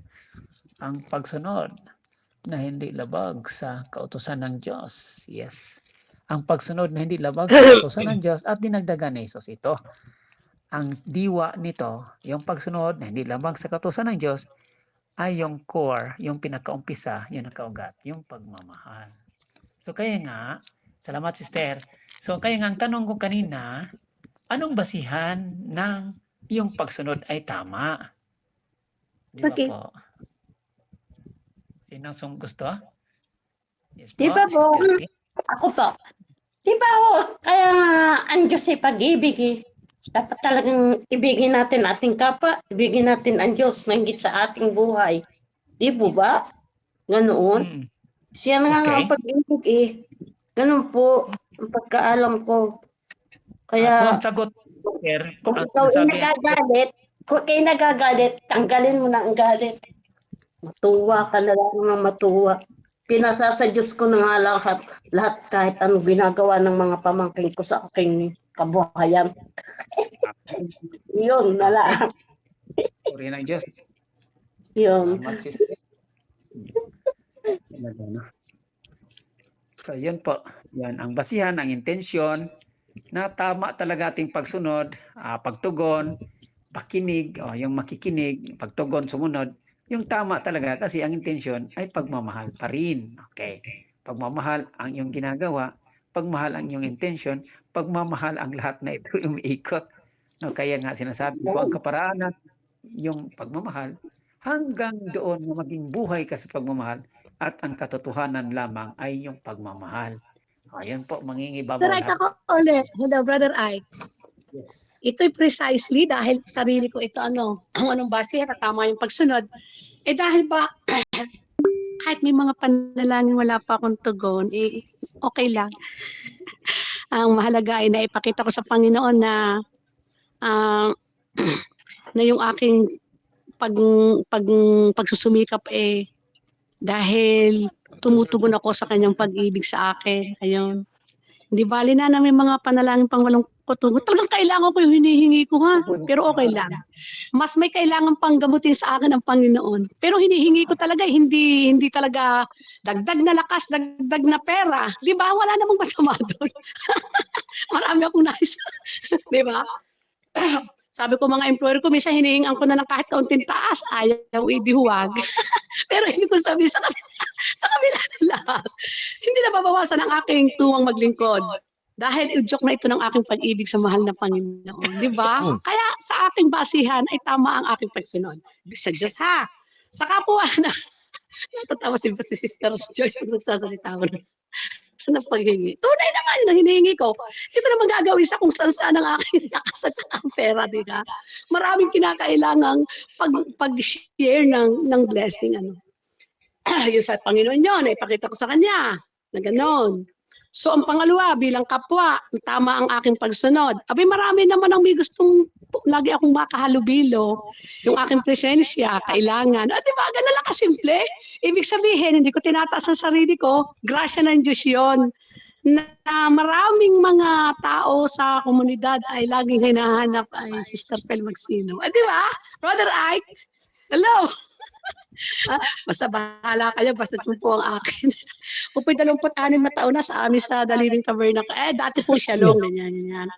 Ang pagsunod na hindi labag sa kautusan ng Diyos. Yes. Ang pagsunod na hindi labag sa kautusan ng Diyos at dinagdagan ni Jesus ito. Ang diwa nito, yung pagsunod na hindi labag sa kautusan ng Diyos, ay yung core, yung pinakaumpisa, yung nakaugat, yung pagmamahal. So kaya nga, salamat sister. So kaya nga ang tanong ko kanina, anong basihan ng yung pagsunod ay tama? Di ba Okay. po? Sino gusto? Yes Di po, ba po? Sister P. Ako po. Di ba ho? Kaya nga, ang Diyos ay pag-ibig eh. Dapat talagang ibigin natin ating kapwa, ibigin natin ang Diyos na higit sa ating buhay. Di po ba? Ganoon. Mm. Siya nga Okay. ang pag-ibig eh. Ganun po ang pagkaalam ko. Kung Kaya ang sagot, sir, kung ang ikaw ay sabi, nagagalit, tanggalin mo na ang galit. Matuwa ka na lang ng matuwa. Pinasa sa Diyos ko na nga lahat kahit anong ginagawa ng mga pamangkin ko sa aking kabuhayan. Yun, okay. nala. Puri ng Diyos. Yun. Salamat, sister. So, yun po. Yan ang basihan, ang intensyon na tama talaga ating pagsunod, pagtugon, pakinig, yung makikinig, pagtugon, sumunod, Yung tama talaga kasi ang intensyon ay pagmamahal pa rin, okey. Pagmamahal ang iyong ginagawa, pagmahal ang iyong intensyon, pagmamahal ang lahat na ito umiikot, 'no. Kaya nga sinasabi ko ang kaparaanan, yung pagmamahal, hanggang doon na maging buhay ka sa pagmamahal at ang katotohanan lamang ay yung pagmamahal. Ayun po, mangingibabaw Correct lahat. ako ulit. Hello, Brother Ike. Yes. Ito'y precisely dahil sarili ko ito kung anong base at tama yung pagsunod. Dahil ba kahit may mga panalangin wala pa akong tugon, okay lang. Ang mahalaga ay naipakita ko sa Panginoon na ah, na yung aking pag, pag, pagsusumikap dahil tumutugon ako sa kanyang pag-ibig sa akin. Ayun. Hindi bali na may mga panalangin pang walang kutugon. Talagang kailangan ko yung hinihingi ko ha. Pero okay lang. Mas may kailangan pang gamutin sa akin ang Panginoon. Pero hinihingi ko talaga, hindi talaga dagdag na lakas, dagdag na pera. Di ba? Wala namang masama doon. Marami akong nais. Di ba? Sabi ko mga employer ko, minsan hinihingan ko na ng kahit kaunting taas, ayaw idihuwag. Pero hindi ko sabi sa kabila ng lahat, hindi nababawasan ang aking tuwang maglingkod. Dahil udyok na ito ng aking pag-ibig sa mahal na Panginoon. Di ba? Kaya sa aking basihan ay tama ang aking pagsunod. Sa Diyos ha. Sa kapwa na, natatawa si Sister Joyce pag nagsasalita ko ng paghingi. Tunay naman na hinihingi ko. Hindi ko naman gagawin sa kung saan ang aking lakas at ang pera, di ba? Maraming kinakailangang pag-share ng blessing. Yung sa Panginoon yun, ipakita ko sa Kanya na gano'n. So ang pangalawa, bilang kapwa, tama ang aking pagsunod. Abay marami naman ang may gustong lagi akong makahalubilo. Yung aking presensya, kailangan. Di ba, ganun lang kasimple. Ibig sabihin, hindi ko tinataas ang sarili ko, grasya ng Diyos yun. Na maraming mga tao sa komunidad ay laging hinahanap ay Sister Pel Magsino. Di ba? Brother Ike, hello! Basta bahala kayo, basta yun po ang akin. Upoy 26 na taon na sa amin sa Daliling Tabernacle. Dati po siya long, ganyan.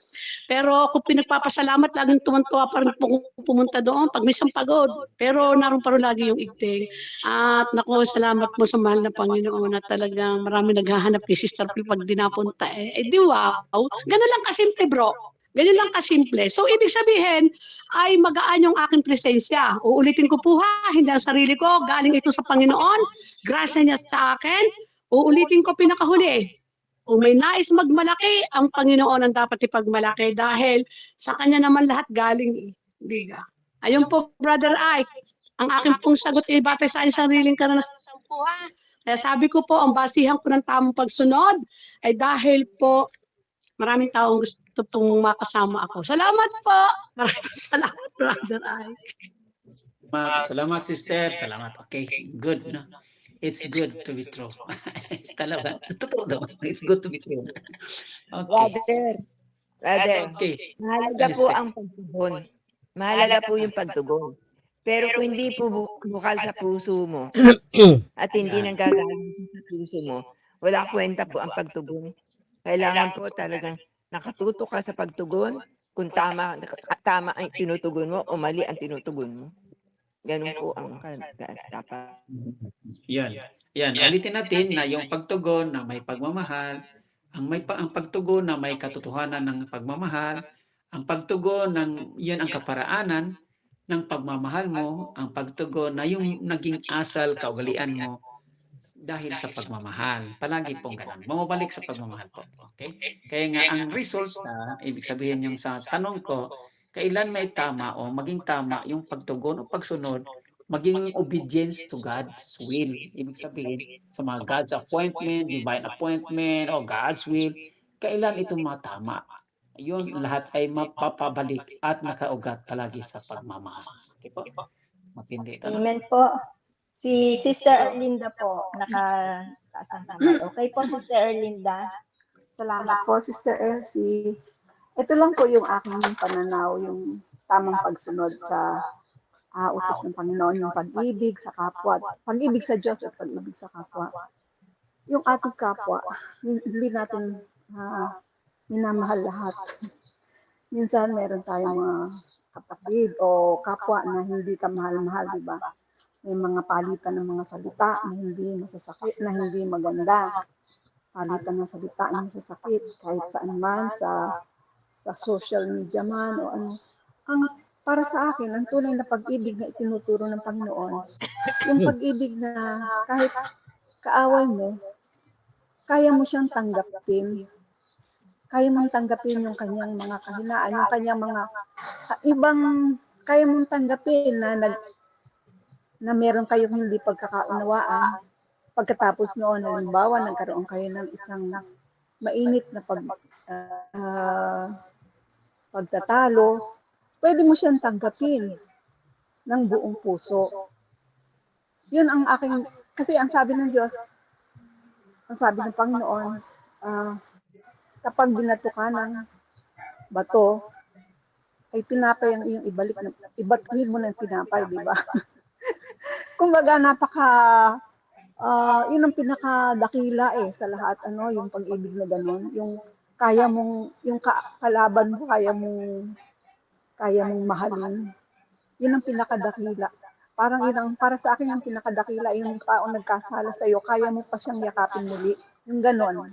Pero kung pinagpapasalamat, laging tumantuwa pa rin po kung pumunta doon pag minsan pagod. Pero naroon pa rin lagi yung igting. At naku, salamat po sa mahal na Panginoon na talagang marami naghahanap kay Sister Phil pag dinapunta. Di wow. Ganun lang kasimple bro. Ganun lang kasimple. So, ibig sabihin, ay magaan yung aking presensya. Uulitin ko po ha, hindi ang sarili ko, galing ito sa Panginoon, grasya niya sa akin. Uulitin ko pinakahuli. Kung may nais magmalaki, ang Panginoon ang dapat ipagmalaki dahil sa Kanya naman lahat galing. Di ba? Ayun po, Brother Ike, ang aking pong sagot ay batay sa aking sariling karanasan po ha. Kaya sabi ko po, ang basihan ko ng tamang pagsunod ay dahil po maraming taong gusto pong makasama ako. Salamat po! Maraming salamat, Brother Ike. Salamat sister, salamat. Okay, good, no? It's good to be true. Talaga, totoo naman. It's good to be true. Okay. Brother, Okay. mahalaga po ang pagtugon. Mahalaga po yung pagtugon. Pero kung hindi po bukal sa puso mo at hindi Yan. nanggagaling sa puso mo, wala kwenta po ang pagtugon. Kailangan po talagang nakatutok ka sa pagtugon kung tama ang tinutugon mo o mali ang tinutugon mo. Ganun po ang dapat. Yan. Yan, ulitin natin na yung pagtugon na may pagmamahal, ang pagtugon na may katotohanan ng pagmamahal, ang pagtugon ng yan ang kaparaanan ng pagmamahal mo, ang pagtugon na yung naging asal kaugalian mo dahil sa pagmamahal. Palagi pong ganun. Bumabalik sa pagmamahal po. Okay? Kaya nga ang resulta, ibig sabihin yung sa tanong ko, kailan may tama o maging tama yung pagtugon o pagsunod, maging obedience to God's will. Ibig sabihin, sa mga God's appointment, divine appointment, o God's will, kailan ito matama. Yun, lahat ay mapapabalik at nakaugat palagi sa pagmamahal. Okay po? Matindi ito, no? Amen po. Si Sister Erlinda po, nakataas ang kamay. Okay po, Sister Erlinda. Salamat po, Sister Elsie. Ito lang po yung aking pananaw, yung tamang pagsunod sa utos ng Panginoon, yung pag-ibig sa kapwa, pag-ibig sa Diyos at pag-ibig sa kapwa. Yung ating kapwa, hindi natin minamahal lahat. Minsan meron tayong mga kapatid o kapwa na hindi ka mahal-mahal, di ba? may mga palitan ng mga salita na hindi masasakit, na hindi maganda. Palitan ng salita na masasakit kahit saan man sa social media man o ano. Ang para sa akin, ang tunay na pag-ibig na itinuturo ng Panginoon, yung pag-ibig na kahit kaaway mo, kaya mo siyang tanggapin. Kaya mong tanggapin yung kanyang mga kahinaan, yung kanyang mga ibang, kaya mong tanggapin na meron kayong hindi pagkakaunawaan. Pagkatapos noon, halimbawa, nagkaroon kayo ng isang mainit na pagtatalo, pwede mo siyang tanggapin ng buong puso. Yun ang aking, kasi ang sabi ng Diyos, ang sabi ng Panginoon, kapag binato ka ng bato, ay tinapay ang iyong ibalik, ibatiin mo ng tinapay, di ba? Kumbaga, yun ang pinakadakila sa lahat, yung pag-ibig na gano'n, yung kaya mong, yung kalaban mo, kaya mong mahalin. Yun ang pinakadakila. Parang para sa akin yung pinakadakila, yung taong nagkasala sa iyo, kaya mo pa siyang yakapin muli. Yung gano'n.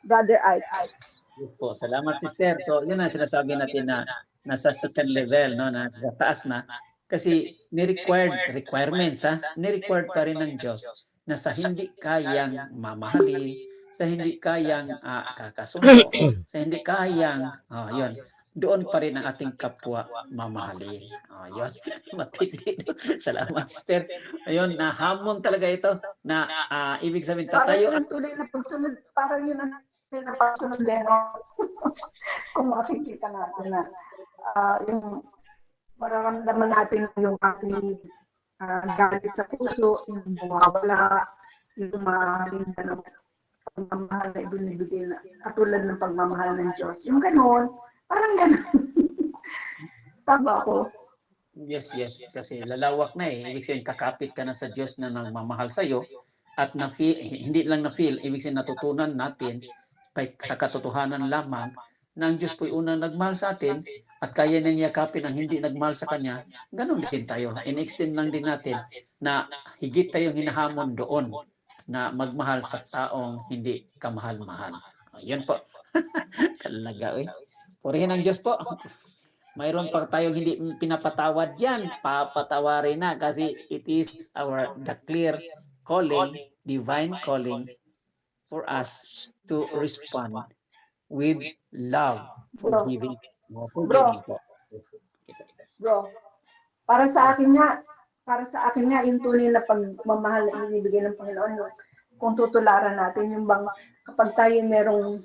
Brother Ike. Yes po. Salamat, sister. So, yun ang sinasabi natin na nasa second level, no, na taas na. Kasi requirements, ni-required pa rin ng Diyos na sa hindi kayang mamahalin, sa hindi kayang kakasundo, sa hindi kayang, yun, doon pa rin ang ating kapwa mamahalin. Yun, matindi. Salamat, sister. Ayun, nahamon talaga ito na ibig sabihin, Parang tatayo yun ang tuloy na pagsunod, parang yun ang tuloy na pagsunod leno. Kung makikita natin na yung mararamdaman natin yung ating galit sa puso, yung mawawala, yung mahalin na ng pagmamahal na ibinibigay na katulad ng pagmamahal ng Diyos. Yung gano'n, parang gano'n. Tama ko. Yes. Kasi lalawak na Ibig sabihin, kakapit ka na sa Diyos na nagmamahal sa'yo at hindi lang na-feel, ibig sabihin natutunan natin sa katotohanan lamang na ang Diyos po'y unang nagmahal sa atin at kaya nang yakapin ang hindi nagmahal sa Kanya. Ganon din tayo. In-extend lang din natin na higit tayong hinahamon doon na magmahal sa taong hindi kamahal-mahal. Yan po. Talaga, purihin ang Diyos po. Mayroon pa tayong hindi pinapatawad yan. Papatawarin na kasi it is the clear calling, divine calling for us to respond with love, forgiving. Bro, para sa akin nga, yung tunay na pagmamahal na ibinibigay ng Panginoon, kung tutularan natin, yung bang kapag tayo merong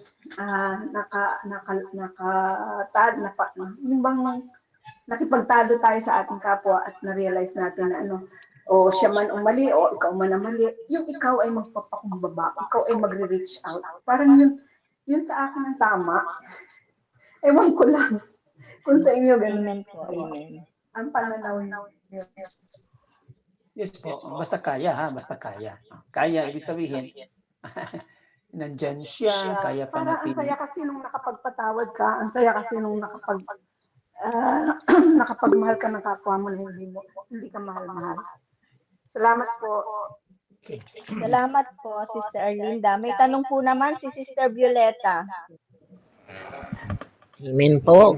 yung bang nakipagtalo tayo sa ating kapwa at na-realize natin na o siya man ang mali o ikaw man ang mali, yung ikaw ay magpapakumbaba, ikaw ay magre-reach out. Parang yun sa akin ang tama. Ewan ko lang kung sa inyo ganun. Amen po, amen. Ang pananaw niyo. Yes po. Basta kaya basta kaya. Kaya ibig sabihin nandyan siya, kaya pa Para ang natin. saya kasi nung nakapagpatawad ka, ang saya kasi nung nakapagmahal ka ng kapwa mo na hindi ka mahal-mahal. Salamat po. Salamat po, Sister Arlinda. May tanong po naman si Sister Violeta. Amen po.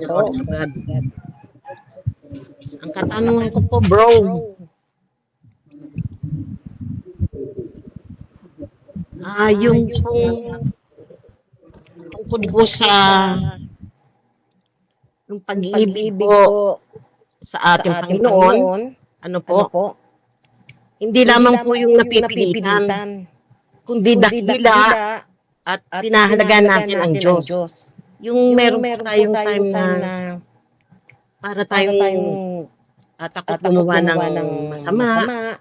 Ang katanungan ko po, bro. Yung tungkol po sa yung pag-ibig po sa ating Panginoon, ano po? Hindi lamang po yung napipilitan, kundi dakila at pinahalagaan natin ang Diyos. Yung meron po tayong time na para tayong takot gumawa ng masama,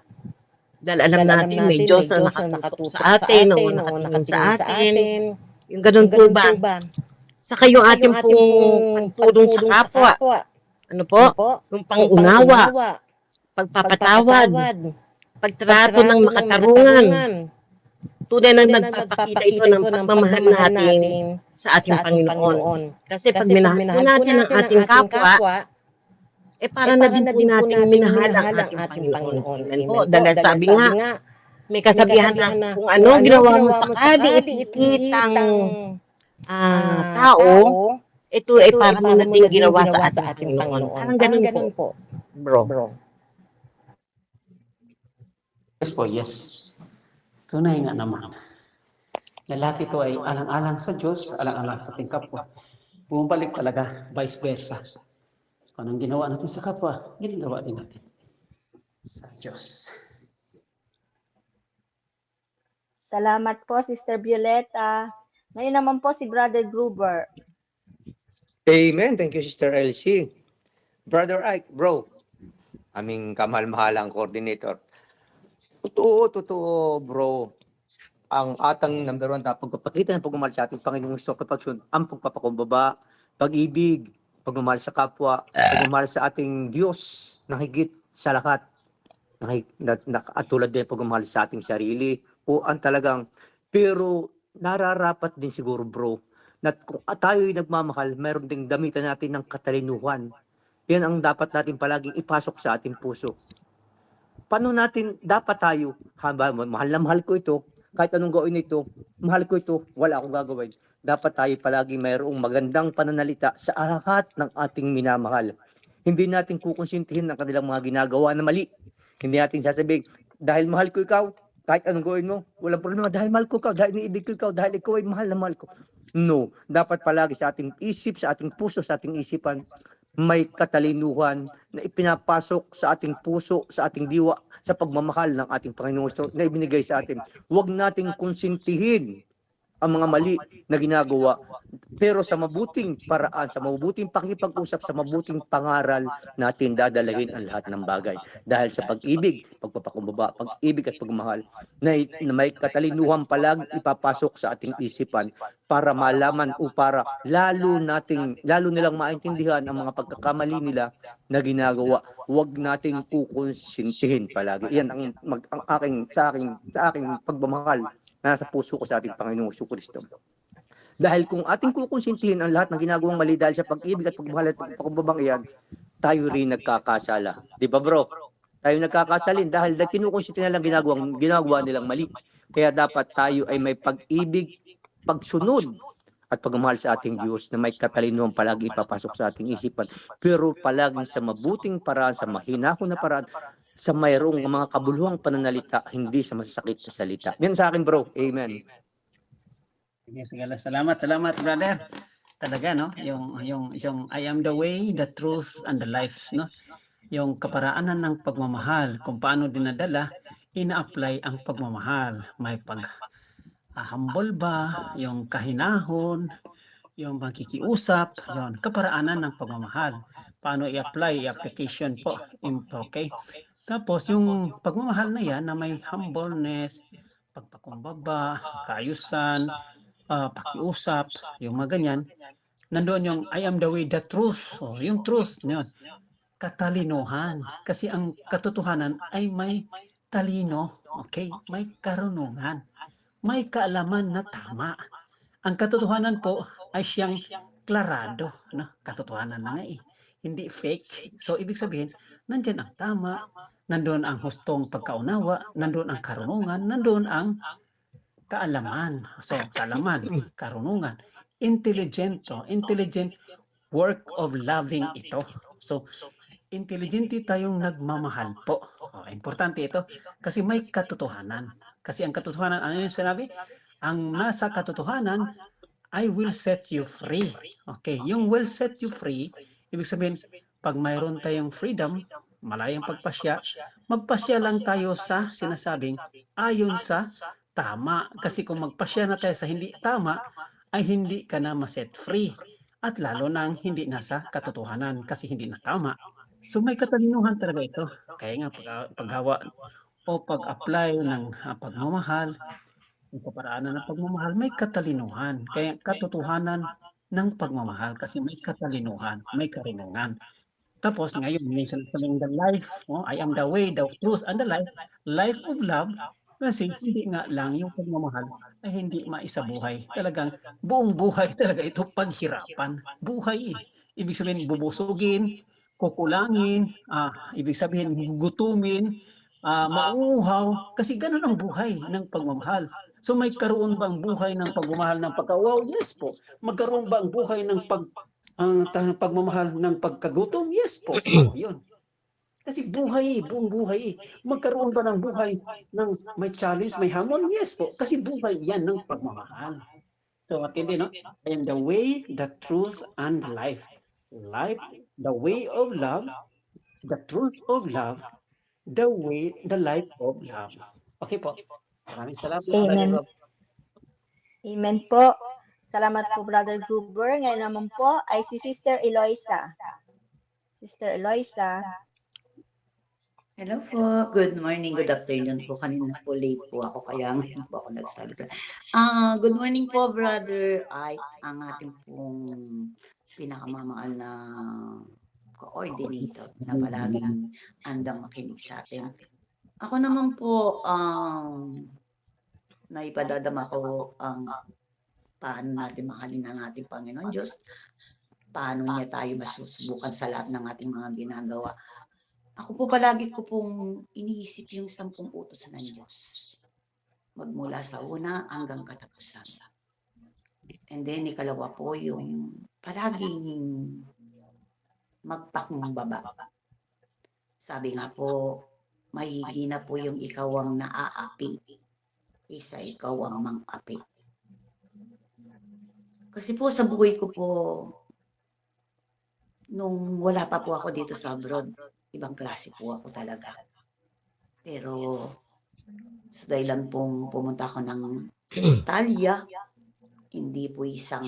dahil alam natin may Diyos na nakatutok sa atin o nakatingin sa atin. Yung ganun po ba? Saka yung ating pong pagtulong sa kapwa. Ano po? Yung pangunawa, pagpapatawad, pagtrato ng makatarungan. Tunay na nagpapakita ito ng pagmamahal natin sa ating Panginoon. Kasi pag minahal natin ang ating kapwa, para na din po nating minahal ang ating Panginoon. Amen po. Dahil sabi nga, may kasabihan na kung ano ginawa mo sa kaliit-litang tao, ito ay para mo na din ginawa sa ating Panginoon. Parang ganun po, bro. Yes po, yes. Tunay nga naman. Na lahat ito ay alang-alang sa Diyos, alang-alang sa ating kapwa. Bumabalik talaga, vice versa. Kung anong ginawa natin sa kapwa, ginagawa din natin sa Diyos. Salamat po, Sister Violeta. Ngayon naman po si Brother Gruber. Amen. Thank you, Sister Elsie. Brother Ike, bro, aming kamahal-mahalang coordinator. Totoo, bro. Ang atang number 1 na pagpapakita ng pagmamahal sa ating Panginoong Hesus Kristo, ang pagpapakumbaba, pag-ibig, pagmamahal sa kapwa, pagmamahal sa ating Diyos na higit sa lahat. At tulad din pagmamahal sa ating sarili. O ang talagang, pero nararapat din siguro, bro, na kung tayo'y nagmamahal, mayroon ding gamitan natin ng katalinuhan. Yan ang dapat natin palaging ipasok sa ating puso. Paano natin, dapat tayo, mahal na mahal ko ito, kahit anong gawin ito, mahal ko ito, wala akong gagawin. Dapat tayo palagi mayroong magandang pananalita sa lahat ng ating minamahal. Hindi natin kukonsintihin ang kanilang mga ginagawa na mali. Hindi natin sasabihin, dahil mahal ko ikaw, kahit anong gawin mo, walang problema, dahil mahal ko ikaw, dahil iniibig ko ikaw, dahil ikaw ay mahal na mahal ko. No, dapat palagi sa ating isip, sa ating puso, sa ating isipan, may katalinuhan na ipinapasok sa ating puso, sa ating diwa, sa pagmamahal ng ating Panginoon na ibinigay sa atin. Huwag nating konsintihin ang mga mali na ginagawa, pero sa mabuting paraan, sa mabuting pakikipag-usap, sa mabuting pangaral natin dadalahin ang lahat ng bagay. Dahil sa pag-ibig, pagpapakumbaba, pag-ibig at pagmahal na may katalinuhan palag ipapasok sa ating isipan para malaman o para lalo nilang maintindihan ang mga pagkakamali nila na ginagawa. Huwag nating kukonsintihin palagi. Yan ang sa aking pagmamahal na nasa puso ko sa ating Panginoong Kristo. Dahil kung ating kukonsintihin ang lahat ng ginagawang mali dahil sa pag-ibig at pagmamahal at pagkumbabang iyan, tayo rin nagkakasala. Di ba, bro? Tayo nagkakasalin dahil kinukonsintihin lang ginagawa nilang mali. Kaya dapat tayo ay may pag-ibig, pagsunod at pagmamahal sa ating Diyos na may katalinuhan palagi ipapasok sa ating isipan. Pero palagi sa mabuting paraan, sa mahinahon na paraan, sa mayroong mga kabuluhang pananalita, hindi sa masasakit na salita. Yan sa akin, bro. Amen. Sige, salamat, brother. Talaga, no? Yung I am the way, the truth, and the life, no? Yung kaparaanan ng pagmamahal, kung paano dinadala, ina-apply ang pagmamahal. May humble ba, yung kahinahon, yung makikiusap, yon kaparaanan ng pagmamahal. Paano i-apply, application po. Okay? Tapos yung pagmamahal na yan na may humbleness, pagpakumbaba, kaayusan, pakiusap, yung mga ganyan, nandoon yung I am the way, the truth. Yung truth, yun. Katalinuhan. Kasi ang katotohanan ay may talino. Okay? May karunungan. May kaalaman na tama. Ang katotohanan po ay siyang klarado. No? Katotohanan na nga eh. Hindi fake. So, ibig sabihin, nandyan ang tama, nandoon ang hustong pagkaunawa, nandoon ang karunungan, nandoon ang kaalaman. So, kaalaman, karunungan, intelligent work of loving ito. So, intelligente tayong nagmamahal po. Importante ito kasi may katotohanan. Kasi ang katotohanan, ano yung sinabi? Ang nasa katotohanan, I will set you free. Okay, yung will set you free, ibig sabihin, pag mayroon tayong freedom, malayang pagpasya, magpasya lang tayo sa sinasabing ayon sa tama. Kasi kung magpasya na tayo sa hindi tama, ay hindi ka na ma-set free. At lalo nang hindi nasa katotohanan kasi hindi na tama. So may katalinuhan talaga ito. Kaya nga paghawa o pag-apply ng pagmamahal, yung kaparaanan ng pagmamahal, may katalinuhan. Kaya katotohanan ng pagmamahal kasi may katalinuhan, may karunungan. Tapos ngayon, minsan sabing the life, I am the way, the truth, and the life of love, kasi hindi nga lang yung pagmamahal ay hindi maisabuhay. Talagang buong buhay talaga ito paghirapan. Buhay eh. Ibig sabihin, bubusugin, kukulangin, ibig sabihin gugutumin, mauuhaw, kasi gano'n ang buhay ng pagmamahal. So may karoon ba ang buhay ng pagmamahal ng pagka-wow? Yes po. Magkaroon ba ang buhay ng pagmamahal ng pagkagutom? Yes po. Yun. Kasi buhay, buong buhay. Magkaroon ba ng buhay ng may challenge, may hamon? Yes po. Kasi buhay yan ng pagmamahal. So matindi, no? I am the way, the truth, and the life. Life, the way of love, the truth of love, the way, the life of love. Okay po. Maraming salamat, Brother Amen. Rob. Amen po. Salamat po, Brother Gruber. Ngayon naman po ay si Sister Eloisa. Sister Eloisa. Hello po. Good morning, good afternoon po. Kanina po late po ako kaya ngayon po ako nagsalita. Good morning po, brother. Ay, ang ating pong pinakamamahal na coordinator na palaging andang makinig sa atin. Ako naman po, naipadadama ko ang paano natin mahalin ang ating Panginoon Diyos, paano niya tayo masusubukan sa lahat ng ating mga ginagawa. Ako po palagi ko pong iniisip yung 10 utos ng Diyos. Magmula sa una hanggang katapusan. And then ikalawa po yung palaging magpakumbaba. Sabi nga po, mahigi na po yung ikaw ang naaapi, isa ikaw ang mang-api. Kasi po sa buhay ko po, nung wala pa po ako dito sa abroad, ibang klase po ako talaga. Pero sa dahilan pong pumunta ako ng Italia, hindi po isang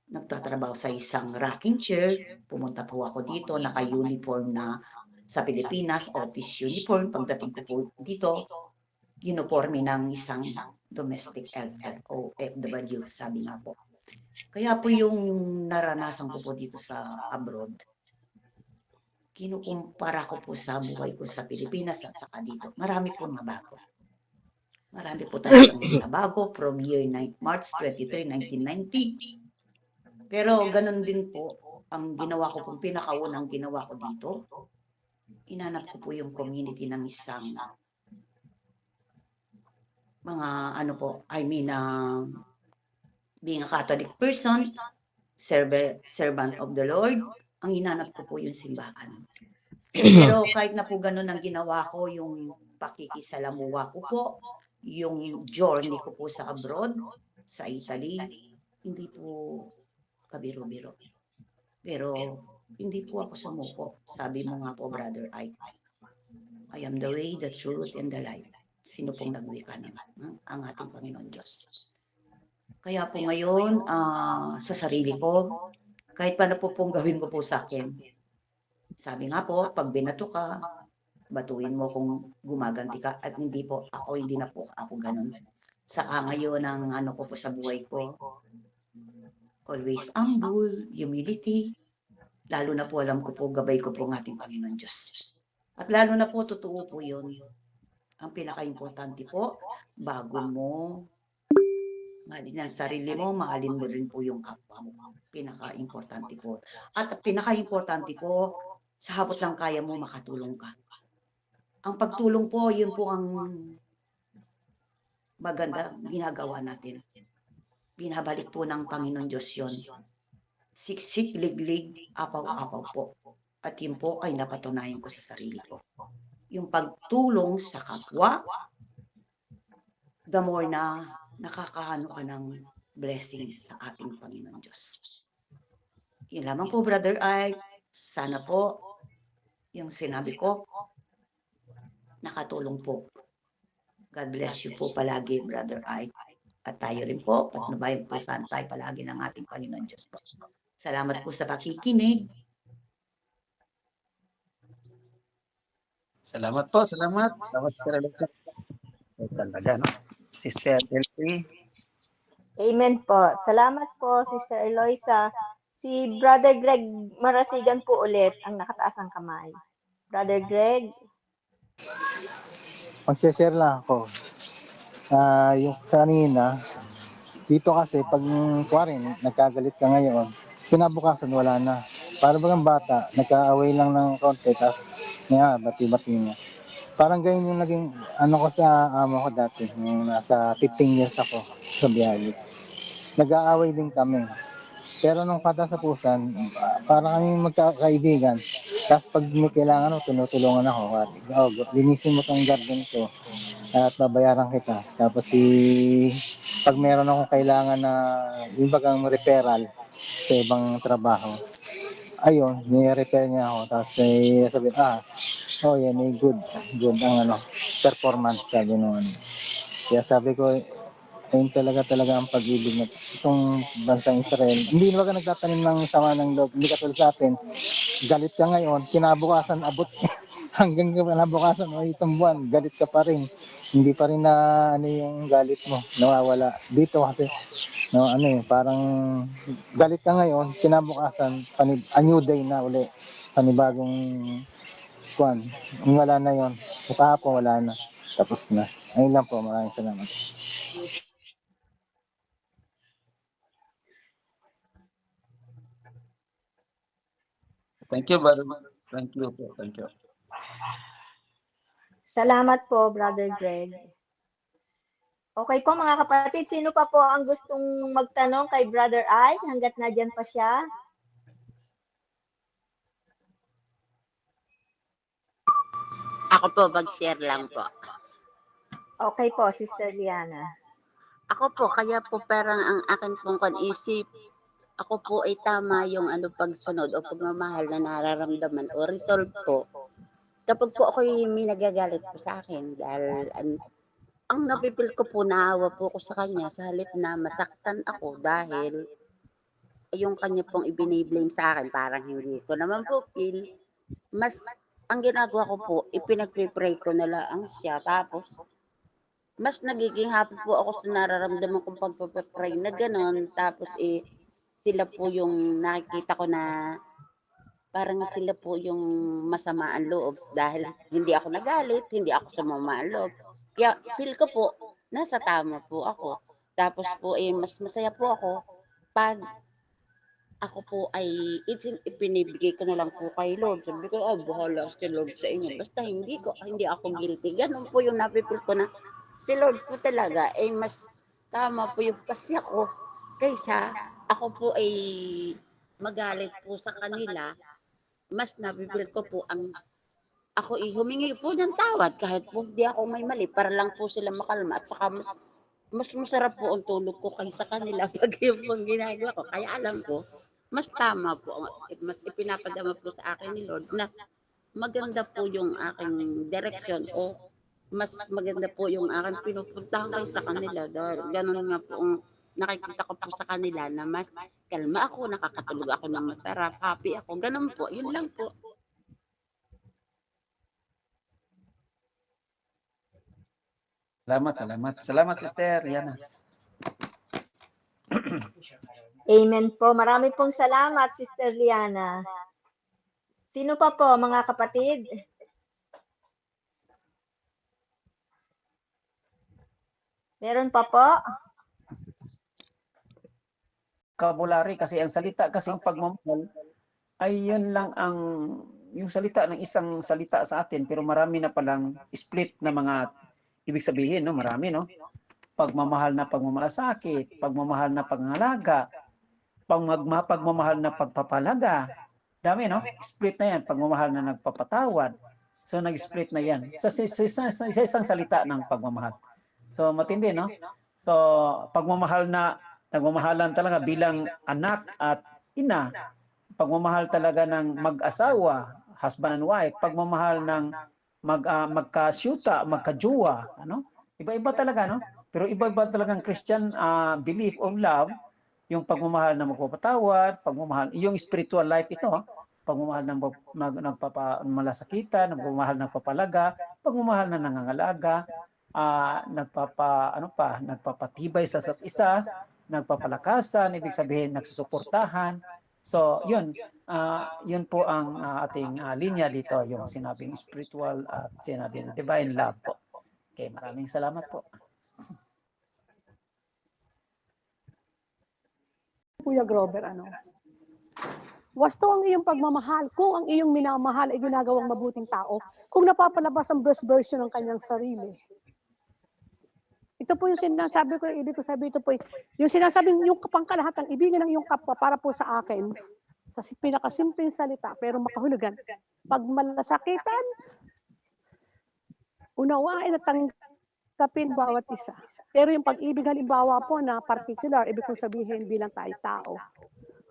nagtatrabaho sa isang rocking chair. Pumunta po ako dito, naka-uniform na sa Pilipinas, office uniform. Pagdating ko po dito, uniforme ng isang domestic helper o FW, sabi nga po. Kaya po yung naranasan ko po dito sa abroad, kinukumpara ko po sa buhay ko sa Pilipinas at saka dito. Marami po nabago. Marami po talagang nabago from year March 23, 1990. Pero ganun din po, ang ginawa ko pong pinakaunang ginawa ko dito, inanap ko po yung community ng isang mga being a Catholic person, servant of the Lord, ang inanap ko po yung simbahan. Pero kahit na po ganun ang ginawa ko, yung pakikisalamuha ko po, yung journey ko po sa abroad, sa Italy, hindi po kabiro-biro. Pero hindi po ako sumuko. Sabi mo nga po, Brother Ike, I am the way, the truth, and the life. Sino pong nagwika naman? Ang ating Panginoon Diyos. Kaya po ngayon, sa sarili ko, kahit paano po pong gawin mo po sa akin. Sabi nga po, pag binato ka, batuin mo kung gumaganti ka. At hindi na po ako ganun. Saka ngayon ang ko po sa buhay ko, always humble, humility. Lalo na po alam ko po, gabay ko po ang ating Panginoon Diyos. At lalo na po, totoo po yun. Ang pinaka-importante po, bago mo mahalin ang sarili mo, mahalin mo rin po yung kapwa mo. Pinaka-importante po. At pinaka-importante po, sa habot lang kaya mo, makatulong ka. Ang pagtulong po, yun po ang maganda ginagawa natin. Binabalik po ng Panginoon Diyos yun. Siksik, liglig, apaw-apaw po. At yun po ay napatunayan ko sa sarili ko. Yung pagtulong sa kapwa, the more na nakakahano ka ng blessing sa ating Panginoon Diyos. Yun lamang po, Brother Ike. Sana po, yung sinabi ko, nakatulong po. God bless you po palagi, Brother Ike. At tayo rin po, patnubayan po sana tayo palagi ng ating Panginoon Diyos po. Salamat po sa pakikinig. Salamat po, salamat. Talaga, no? Sister Elsie. Amen po. Salamat po, Sister Eloisa. Si Brother Greg Marasigan po ulit ang nakataas ng kamay. Brother Greg. Mag-share lang ako. Yung kanina, dito kasi pag kuwarin, nagkagalit ka ngayon, Kinabukasan, wala na. Para bagang bata, nagkaaway lang ng konti, tapos bati-bati niya. Parang ganyan yung naging ano ko sa amo ko dati, nung nasa 15 years ako sa biyahe. Nag-aaway din kami. Pero nung katapusan, parang kami magkakaibigan. Tapos pag may kailangan ako, tinutulungan ako. Linisin mo tong garden ko at babayaran kita. Tapos pag meron akong kailangan na yung bagang referral sa ibang trabaho, ayun, ni-repair niya ako. Tapos sabi, oh yan, good ang performance, sabi nung ano. Kaya sabi ko, ayun talaga ang pag-ibig na itong bansang Israel. Hindi na ba nagtatanim ng sama ng loob, hindi katulad sa atin. Galit ka ngayon, kinabukasan abot hanggang kinabukasan o isang buwan, galit ka pa rin. Hindi pa rin na ano yung galit mo, nawawala. Dito kasi parang galit ka ngayon, kinabukasan a new day na uli. Panibagong kuan. Wala na yon. Sa kahapon wala na. Tapos na. Ayun lang po, maraming salamat. Thank you, brother. Thank you po. Thank you. Salamat po, Brother Greg. Okay po mga kapatid, sino pa po ang gustong magtanong kay Brother Ay hanggat nadyan pa siya? Ako po, mag-share lang po. Okay po, Sister Liana. Ako po, kaya po parang ang akin pong isip, ako po ay tama yung pagsunod o pagmamahal na nararamdaman o resolve po. Kapag po ako may nagagalit po sa akin dahil ang napipil ko po, naawa po ko sa kanya sa halip na masaktan ako dahil yung kanya pong ibiniblame sa akin, parang hindi ko naman po feel. Mas, ang ginagawa ko po, ipinagpipray ko na lang siya. Tapos, mas nagiging happy po ako sa nararamdaman kong pagpapray na gano'n. Tapos, sila po yung nakikita ko na parang sila po yung masama ang loob dahil hindi ako nagalit, hindi ako sumama ang loob. Kaya feel ko po, nasa tama po ako. Tapos po, mas masaya po ako pag ako po ay ipinibigay ko na lang po kay Lord. Sabi ko, bahala si Lord sa inyo. Basta hindi ako guilty. Ganun po yung napipil ko na si Lord po talaga, mas tama po yung pasya ko kaysa ako po ay magalit po sa kanila. Mas napipil ko po ang ako humingi po ng tawad kahit po hindi ako may mali para lang po sila makalma at saka mas masarap po ang tulog ko kaysa kanila pag yung pong ginagawa ko. Kaya alam ko, mas tama po, mas ipinapadama po sa akin ni Lord na maganda po yung aking direksyon o mas maganda po yung aking pinupuntahan kaysa kanila. Dahil ganun nga po ang nakikita ko po sa kanila na mas kalma ako, nakakatulog ako ng masarap, happy ako. Ganun po, yun lang po. Salamat. Salamat, Sister Liana. Amen po. Marami pong salamat, Sister Liana. Sino pa po, mga kapatid? Meron pa po? Vocabulary kasi ang salita kasing pagmamahal ay yun lang yung salita ng isang salita sa atin pero marami na palang split na mga ibig sabihin, no? Marami, no? Pagmamahal na pagmamalasakit, pagmamahal na pangangalaga, pagmamahal na pagpapalaga. Dami, no? Split na yan, pagmamahal na nagpapatawad. So nag-split na yan sa isang salita ng pagmamahal. So matindi, no? So pagmamahal na nagmamahalan talaga bilang anak at ina, pagmamahal talaga ng mag-asawa, husband and wife, pagmamahal ng magkasyuta, magkajowa, ano? Iba-iba talaga, no? Pero iba-iba talagang Christian belief of love, yung pagmamahal na magpapatawad, pagmamahal, yung spiritual life ito, pagmamahal ng nagpapamalasakitan, pagmamahal ng papalaga, pagmamahal na nangangalaga, nagpapatibay sa isa't isa, nagpapalakasan, ibig sabihin nagsusuportahan. So, yun po ang ating linya dito, yung sinabing spiritual at sinabing divine love po. Okay, maraming salamat po. Kuya Grover, Wasto ang iyong pagmamahal kung ang iyong minamahal ay ginagawang mabuting tao, kung napapalabas ang best version ng kanyang sarili. Ito po yung sinasabi ko, ibig ko sabihin, ito po yung sinasabing yung kapangkalahatang ibigin ng iyong kapwa para po sa akin, sa pinakasimpleng salita, pero makahulugan. Pag malasakitan, unawain at tanggapin bawat isa. Pero yung pag-ibig halimbawa po na particular, ibig kong sabihin bilang tayo tao,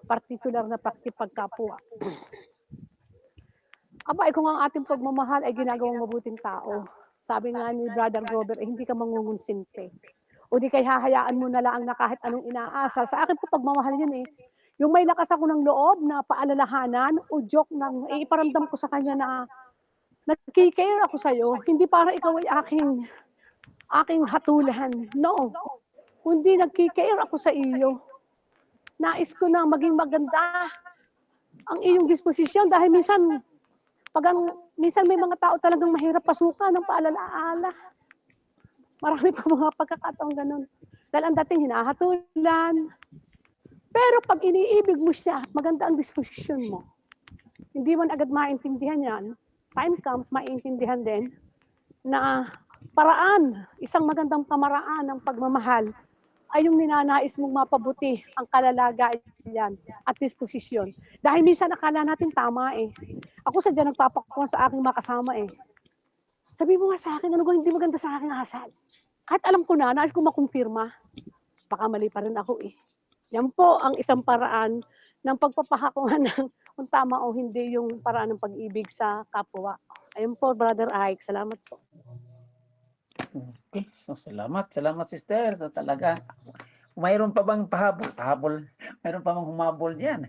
particular na pakikipagkapwa. Aba, kung ang ating pagmamahal ay ginagawang mabuting tao, sabi nga ni Brother Robert, hindi ka mangungunsinte. O di kay hahayaan mo na lang na kahit anong inaasa. Sa akin po pagmamahal yun eh. Yung may lakas ako ng loob na paalalahanan o joke ng iparamdam ko sa kanya na nagkikare ako sa'yo, hindi para ikaw ay aking hatulan. No. Kundi nagkikare ako sa iyo. Nais ko na maging maganda ang iyong disposisyon dahil minsan may mga tao talagang mahirap pasukan ng paalala-ala. Marami pa mga pagkakataong ganun. Dahil ang dating hinahatulan. Pero pag iniibig mo siya, maganda ang disposisyon mo. Hindi man agad maintindihan yan. Time comes, maintindihan din na isang magandang pamaraan ng pagmamahal ay yung ninanais mong mapabuti ang kalalagayan at disposisyon. Dahil minsan akala natin tama eh. Ako sadya nagpapakuha sa aking makasama eh. Sabi mo nga sa akin, ano kung hindi maganda sa aking asal? Kahit alam ko na, nais ko makumpirma, baka mali pa rin ako eh. Yan po ang isang paraan ng pagpapahakuhan ng kung tama o hindi yung paraan ng pag-ibig sa kapwa. Ayun po, Brother Ike. Salamat po. Okay, so salamat sister. So talaga, mayroon pa bang pahabol? Mayroon pa bang humabol diyan?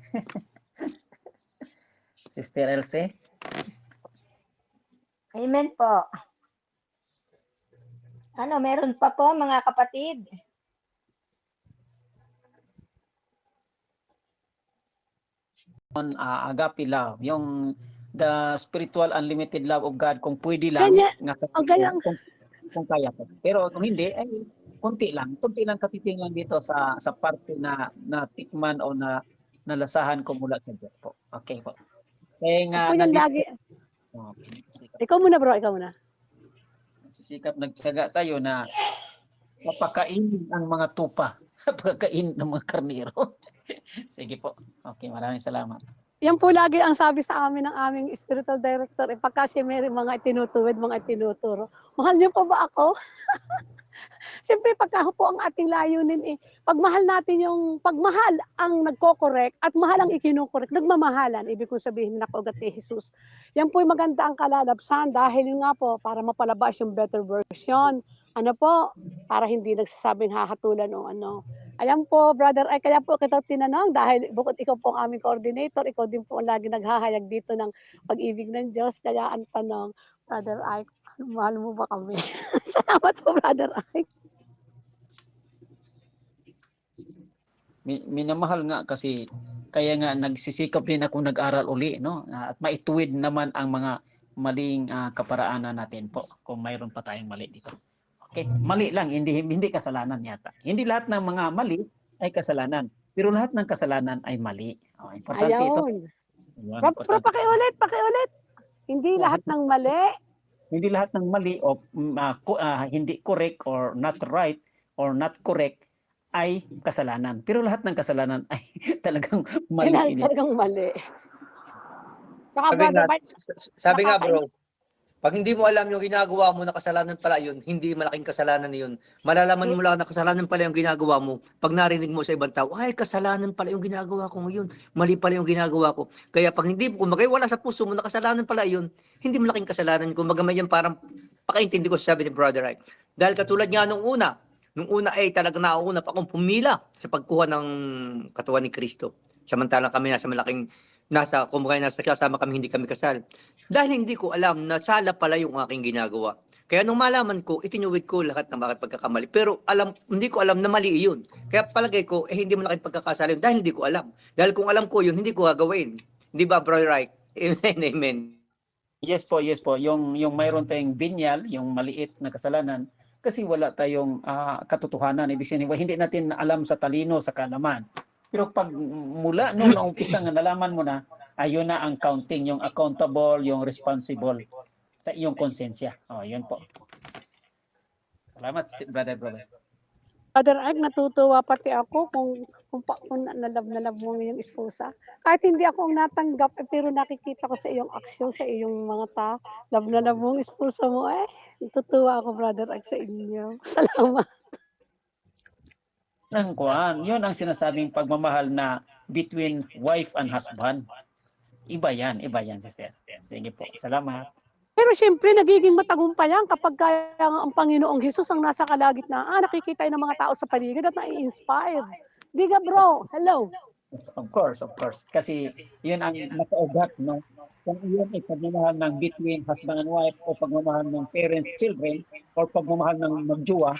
Sister Elsie? Amen po. Meron pa po mga kapatid. On agape love, yung the spiritual unlimited love of God, kung pwede lang, kung kaya ko. Pero kung hindi, ay konti lang katiting lang dito sa parte na natikman o na nalasahan ko mula sa Diyos po. Okay po. Kaya nga Lagi. Ikaw muna bro, ikaw muna. Sisikap nagtsaga tayo na papakainin ang mga tupa, papakainin ng mga karniro. Sige po. Okay, maraming salamat. Yan po lagi ang sabi sa amin ng aming spiritual director. Pagka siya may mga itinutuwid, mga itinuturo. Mahal niyo po ba ako? Siyempre, pagka po ang ating layunin pagmahal natin pagmahal ang nagko-correct at mahal ang ikinukorek, nagmamahalan. Ibig kong sabihin na kaugat ni Jesus. Yan po yung maganda ang kalalabsan dahil nga po, para mapalabas yung better version. Para hindi nagsasabing hahatulan o ano. Alam po, Brother Ike, kaya po kita tinanong dahil bukod ikaw po ang aming coordinator, ikaw din po lagi naghahayag dito ng pag-ibig ng Diyos. Kaya ang tanong, Brother Ike, mahal mo ba kami? Salamat po, Brother Ike. Minamahal nga kasi kaya nga nagsisikap din ako nag-aral uli, no? At maituwid naman ang mga maling kaparaanan natin po kung mayroon pa tayong mali dito. Okay, mali lang, hindi kasalanan yata. Hindi lahat ng mga mali ay kasalanan, pero lahat ng kasalanan ay mali. Oh, importante ito. Ayun. Pero pakiulit. Hindi lahat ng mali. Hindi lahat ng mali o hindi correct or not right or not correct ay kasalanan. Pero lahat ng kasalanan ay talagang mali. Talagang mali. Sabi nga bro, pag hindi mo alam yung ginagawa mo na kasalanan pala yun, hindi malaking kasalanan yun. Malalaman mo lang na kasalanan pala yung ginagawa mo pag narinig mo sa ibang tao, ay kasalanan pala yung ginagawa ko ngayon, mali pala yung ginagawa ko. Kaya pag hindi, kung wala sa puso mo na kasalanan pala yun, hindi malaking kasalanan. Kung magamay yan, parang pakaintindi ko sabi ni Brother Ike. Dahil katulad nga nung una ay talagang nauuna pa akong pumila sa pagkuha ng katawan ni Kristo. Samantalang kami nasa kasama kami, hindi kami kasal. Dahil hindi ko alam na sala pala yung aking ginagawa. Kaya nung malaman ko, itinuwid ko lahat ng mga pagkakamali. Pero hindi ko alam na mali yun. Kaya palagay ko, hindi mo malaking pagkakasala yun dahil hindi ko alam. Dahil kung alam ko yun, hindi ko gagawin. Di ba, Brother Ike? Amen, amen. Yes po. Yung mayroon tayong venial, yung maliit na kasalanan, kasi wala tayong katotohanan. Ibig sabihin, hindi natin alam sa talino, sa kalaman. Pero pag mula nung naumpisa nga nalaman mo na, ayun na ang counting, yung accountable, yung responsible sa iyong konsensya. Oh, yun po. Salamat, Brother Robert. Brother Ag, natutuwa pati ako kung na love mo yung esposa. Kahit hindi ako ang natanggap, pero nakikita ko sa iyong aksyon, sa iyong mga love na love mo yung esposa mo. Natutuwa ako, Brother Ag, sa inyo. Salamat. Ang kuan, yun ang sinasabing pagmamahal na between wife and husband. Iba yan, sister. Sige po, salamat. Pero siyempre, nagiging matagumpay yan kapag kaya ang Panginoong Hesus ang nasa kalagitnaan. Nakikita ng mga tao sa paligid at nai-inspire. Di ka, bro? Hello. Of course. Kasi yun ang nakaugat, no? Kung yun ay pagmamahal ng between husband and wife o pagmamahal ng parents, children, or pagmamahal ng magjowa,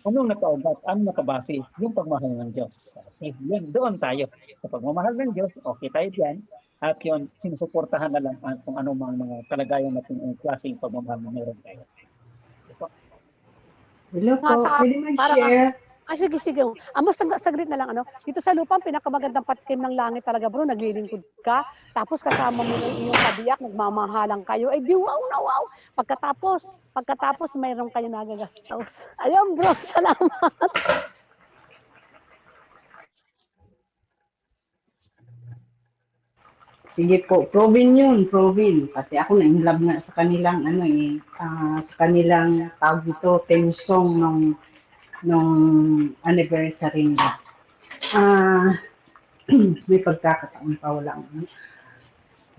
anong nakaugat? Anong nakabase? Yung pagmamahal ng Diyos. Okay, yun, doon tayo. Sa pagmamahal ng Diyos, okay tayo diyan. At yun, sinusuportahan na lang kung ano mga kalagayan natin ang klaseng pagmamahal na meron tayo. Hello po, pwede mag-share? Sige. Amos, saglit na lang. Dito sa lupa, ang pinakamagandang patikim ng langit talaga, bro. Naglilingkod ka. Tapos kasama mo yung iyong kabiyak, nagmamahalang kayo. Di wow na wow. Pagkatapos mayroon kayo nagagastos. Ayun, bro. Salamat. Sige po, Provin yun. Kasi ako na-inlove nga sa kanilang, sa kanilang tawag ito, theme song nung anniversary nila. May pagkakataon pa, wala nga.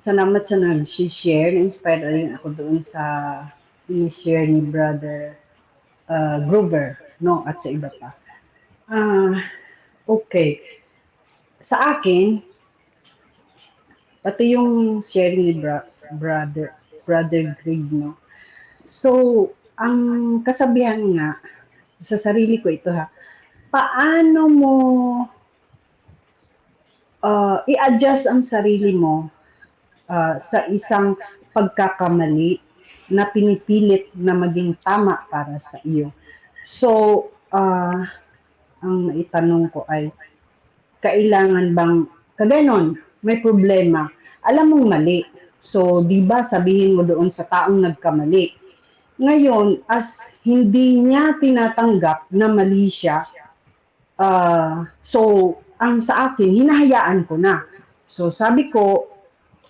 Salamat sa nag-share. Na-inspire rin ako doon sa in-share ni Brother Gruber, no? At sa iba pa. Okay. Sa akin, pati yung sharing ni Brother Greg, no? So, ang kasabihan nga, sa sarili ko ito ha, paano mo i-adjust ang sarili mo sa isang pagkakamali na pinipilit na maging tama para sa iyo. So, ang itanong ko ay, kailangan bang, kaganon, may problema, alam mong mali. So, di ba sabihin mo doon sa taong nagkamali. Ngayon, as hindi niya tinatanggap na mali siya, so, ang sa akin, hinahayaan ko na. So, sabi ko,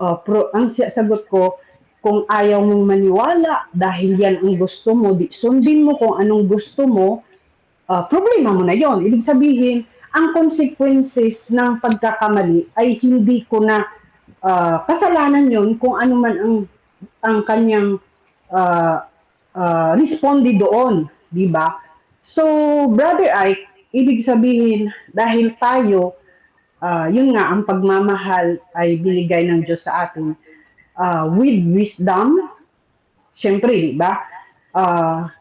ang sagot ko, kung ayaw mong maniwala dahil yan ang gusto mo, sundin mo kung anong gusto mo, problema mo na yon. Ibig sabihin, ang consequences ng pagkakamali ay hindi ko na kasalanan yon kung ano man ang kanyang responde doon, di ba? So, Brother Ike, ibig sabihin, dahil tayo, yun nga, ang pagmamahal ay binigay ng Diyos sa atin with wisdom, syempre, di ba?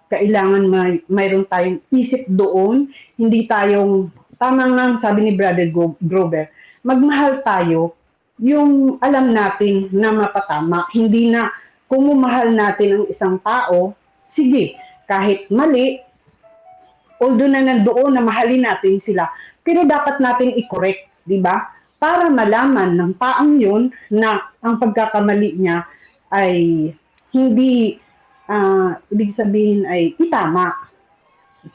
Kailangan mayroon tayong isip doon, hindi tayong, tama nga sabi ni Brother Grover, magmahal tayo, yung alam natin na mapatama, hindi na kung mamahal natin ang isang tao, sige, kahit mali, although na nandoon na mahalin natin sila, pero dapat natin i-correct, di ba? Para malaman ng taong yun na ang pagkakamali niya ay hindi, ibig sabihin ay itama.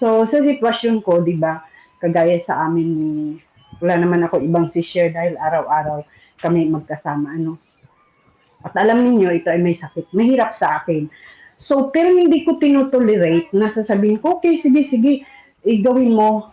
So, sa sitwasyon ko, di ba, kagaya sa amin, wala naman ako ibang si-share dahil araw-araw kami magkasama, At alam niyo ito ay may sakit. Mahirap sa akin. So, pero hindi ko tinutolerate na sasabihin ko, okay, sige, gawin mo.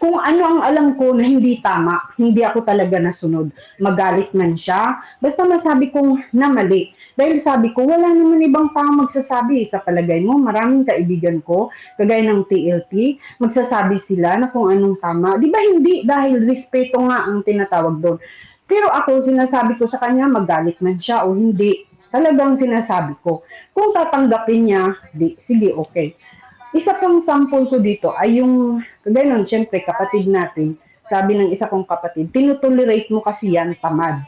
Kung ano ang alam ko na hindi tama, hindi ako talaga nasunod. Magalit man siya, basta masabi kong na mali. Dahil sabi ko, wala naman ibang tao magsasabi. Sa palagay mo, maraming kaibigan ko, kagaya ng TLP, magsasabi sila na kung anong tama. Di ba hindi? Dahil respeto nga ang tinatawag doon. Pero ako, sinasabi ko sa kanya, magalit man siya o hindi. Talagang sinasabi ko. Kung tatanggapin niya, sige, okay. Isa pang sample ko dito ay yung, ganun, syempre, kapatid natin, sabi ng isa kong kapatid, tinutolerate mo kasi yan, tamad.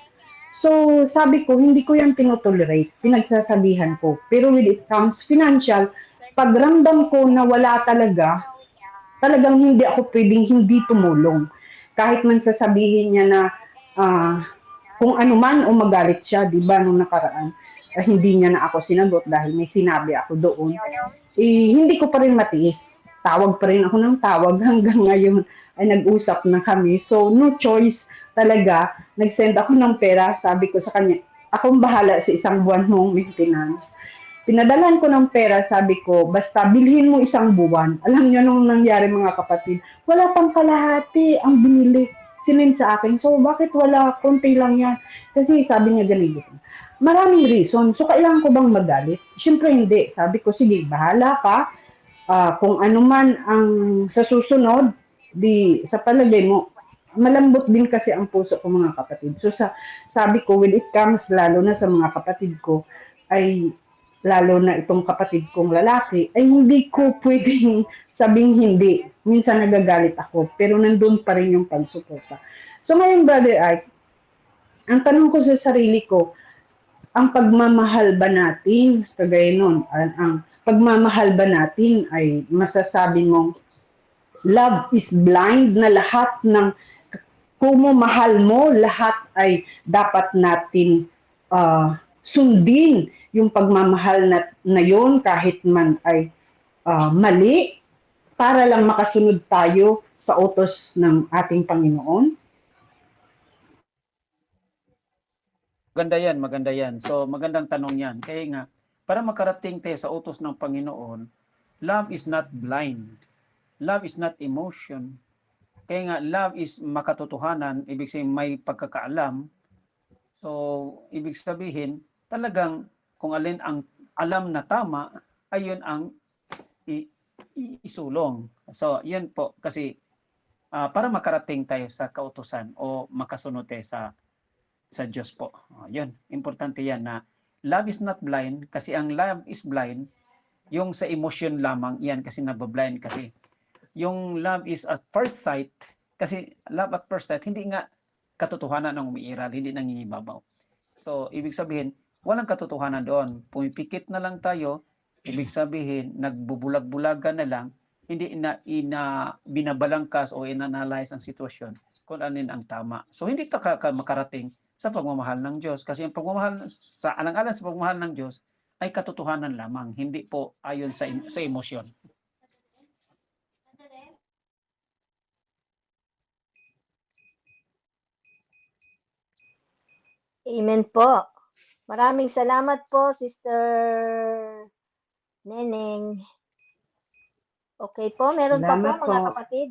So, sabi ko, hindi ko yan tinutolerate, pinagsasabihan ko. Pero when it comes financial, pag ramdam ko na wala talagang hindi ako pwedeng hindi tumulong. kahit man sasabihin niya na kung ano man o magalit siya, di ba, nung nakaraan, hindi niya na ako sinagot dahil may sinabi ako doon, hindi ko pa rin matiis. Tawag pa rin ako ng tawag hanggang ngayon ay nag-usap na kami. So, no choice talaga. Nag-send ako ng pera. Sabi ko sa kanya, akong bahala sa isang buwan mong maintenance. Pinadalan ko ng pera, sabi ko, basta bilhin mo isang buwan. Alam niyo nung nangyari mga kapatid, wala pang kalahati ang binili. Sinin sa akin. So, bakit wala? Konti lang yan. Kasi sabi niya ganito. Maraming reason. So, kailangan ko bang magalit? Siyempre hindi. Sabi ko, sige, bahala ka. Kung ano man ang sa susunod, di sa palagay mo, malambot din kasi ang puso ko mga kapatid. So, sabi ko, when it comes, lalo na sa mga kapatid ko, ay lalo na itong kapatid kong lalaki, ay hindi ko pwedeng sabing hindi. Minsan nagagalit ako, pero nandun pa rin yung pagsuporta. So ngayon, Brother Ike, ang tanong ko sa sarili ko, ang pagmamahal ba natin, kagaya nun, ang pagmamahal ba natin ay masasabi mong love is blind na lahat ng kung mahal mo, lahat ay dapat natin sundin yung pagmamahal na yun kahit man ay mali para lang makasunod tayo sa utos ng ating Panginoon? Maganda yan. So, magandang tanong yan. Kaya nga, para makarating tayo sa utos ng Panginoon, love is not blind. Love is not emotion. Kaya nga, love is makatotohanan, ibig sabihin may pagkakaalam. So, ibig sabihin, talagang kung alin ang alam na tama, ayun ang isulong. So, yun po, kasi para makarating tayo sa kautusan o makasunod tayo sa Diyos po. Yun, importante yan na love is not blind, kasi ang love is blind, yung sa emotion lamang, yan kasi nabablind kasi. Yung love is at first sight, kasi love at first sight, hindi nga katotohanan ang umiiral, hindi nangingibabaw. So, ibig sabihin, walang katotohanan doon. Pumipikit na lang tayo, ibig sabihin, nagbubulag-bulagan na lang, hindi na binabalangkas o inanalyze ang sitwasyon kung anin ang tama. So, hindi ka makarating sa pagmamahal ng Diyos. Kasi ang pagmamahal, alang-alang sa pagmamahal ng Diyos, ay katotohanan lamang, hindi po ayon sa emosyon. Amen po. Maraming salamat po, Sister Neneng. Okay po, meron pa po Salamat mga po. kapatid.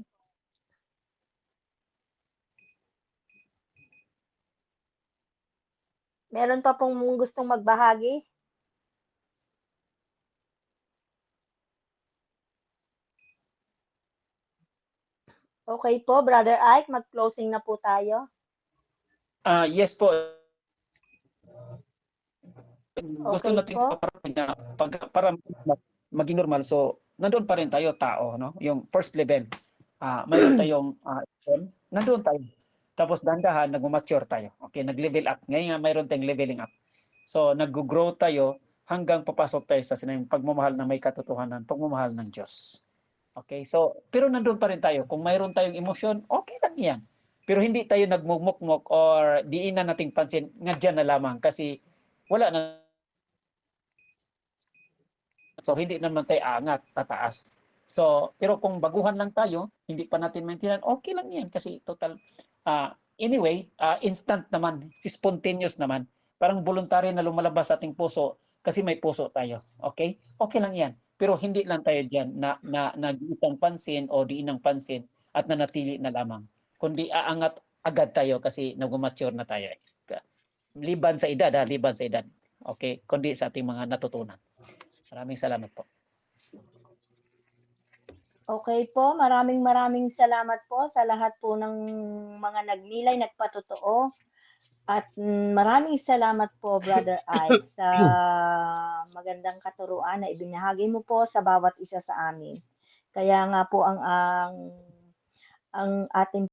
Meron pa pong gustong magbahagi? Okay po, Brother Ike, mag-closing na po tayo. Yes po. Gusto Okay natin po. para maging normal. So, nandoon pa rin tayo, tao, no? Yung first level. Mayroon tayong nandoon tayo. Tapos dahan-dahan nag-mature tayo. Okay, nag-level up. Ngayon nga mayroon tayong leveling up. So, nag-grow tayo hanggang papasok tayo sa sinayang pagmamahal na may katotohanan, pagmamahal ng Diyos. Okay, so, pero nandoon pa rin tayo. Kung mayroon tayong emosyon, okay lang yan. Pero hindi tayo nagmukmuk or diin na nating pansin, nga dyan na lamang kasi wala na. So, hindi naman tayo angat, tataas. So, pero kung baguhan lang tayo, hindi pa natin maintindihan, okay lang yan kasi total, anyway, instant naman, spontaneous naman. Parang voluntary na lumalabas sa ating puso kasi may puso tayo. Okay? Okay lang yan. Pero hindi lang tayo dyan na nag-iitang pansin o diinang pansin at nanatili na lamang. Kundi aangat agad tayo kasi nag-mature na tayo. Liban sa edad, liban sa edad. Okay? Kundi sa ating mga natutunan. Maraming salamat po. Okay po, maraming salamat po sa lahat po ng mga nagnilay, nagpatotoo. At maraming salamat po, Brother Ike, sa magandang katuruan na ibinahagi mo po sa bawat isa sa amin. Kaya nga po ang ating